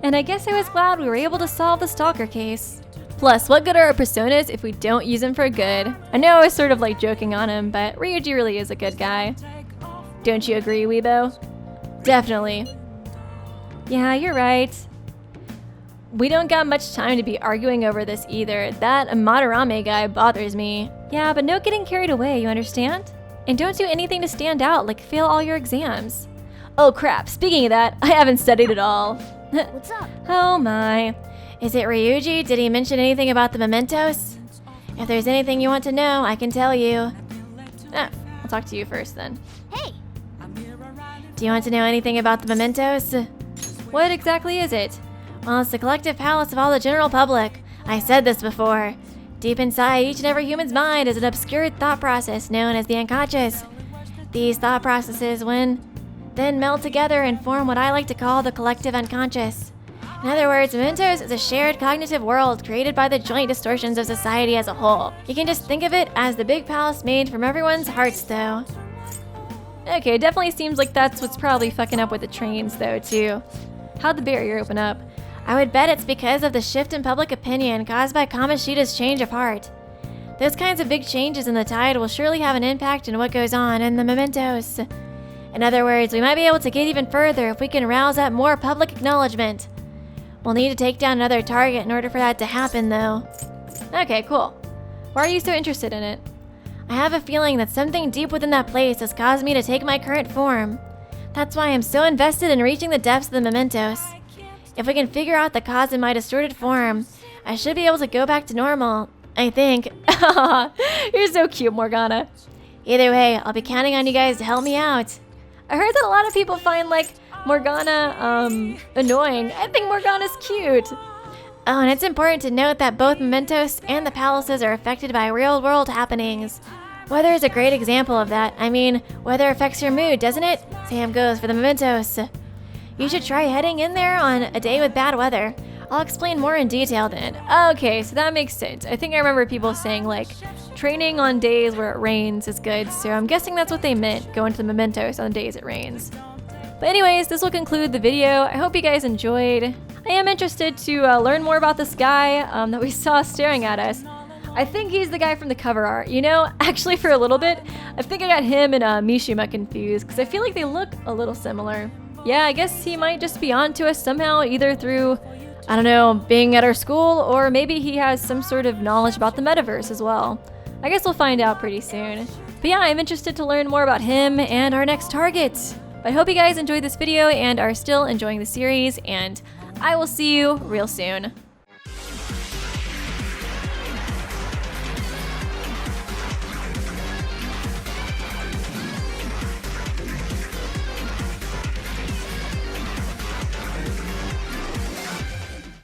And I guess I was glad we were able to solve the stalker case. Plus, what good are our personas if we don't use them for good? I know I was sort of like joking on him, but Ryuji really is a good guy. Don't you agree, Weebo? Definitely. Yeah, you're right. We don't got much time to be arguing over this either. That Madarame guy bothers me. Yeah, but no getting carried away, you understand? And don't do anything to stand out, like fail all your exams. Oh crap, speaking of that, I haven't studied at all. What's up? Oh my. Is it Ryuji? Did he mention anything about the mementos? If there's anything you want to know, I can tell you. I'll talk to you first then. Hey! Do you want to know anything about the mementos? What exactly is it? Well, it's the collective palace of all the general public. I said this before. Deep inside each and every human's mind is an obscure thought process known as the unconscious. These thought processes, then meld together and form what I like to call the collective unconscious. In other words, mementos is a shared cognitive world created by the joint distortions of society as a whole. You can just think of it as the big palace made from everyone's hearts, though. Okay, definitely seems like that's what's probably fucking up with the trains, though, too. How'd the barrier open up? I would bet it's because of the shift in public opinion caused by Kamoshida's change of heart. Those kinds of big changes in the tide will surely have an impact on what goes on in the mementos. In other words, we might be able to get even further if we can rouse up more public acknowledgement. We'll need to take down another target in order for that to happen, though. Okay, cool. Why are you so interested in it? I have a feeling that something deep within that place has caused me to take my current form. That's why I'm so invested in reaching the depths of the mementos. If we can figure out the cause in my distorted form, I should be able to go back to normal, I think. You're so cute, Morgana. Either way, I'll be counting on you guys to help me out. I heard that a lot of people find, like, Morgana, annoying. I think Morgana's cute. Oh, and it's important to note that both Mementos and the palaces are affected by real-world happenings. Weather is a great example of that. I mean, weather affects your mood, doesn't it? Same goes for the Mementos. You should try heading in there on a day with bad weather. I'll explain more in detail then. Okay, so that makes sense. I think I remember people saying like, training on days where it rains is good, so I'm guessing that's what they meant, going to the Mementos on days it rains. But anyways, this will conclude the video. I hope you guys enjoyed. I am interested to learn more about this guy that we saw staring at us. I think he's the guy from the cover art. You know, actually for a little bit, I think I got him and Mishima confused because I feel like they look a little similar. Yeah, I guess he might just be onto us somehow, either through, I don't know, being at our school, or maybe he has some sort of knowledge about the metaverse as well. I guess we'll find out pretty soon. But yeah, I'm interested to learn more about him and our next target. But I hope you guys enjoyed this video and are still enjoying the series, and I will see you real soon.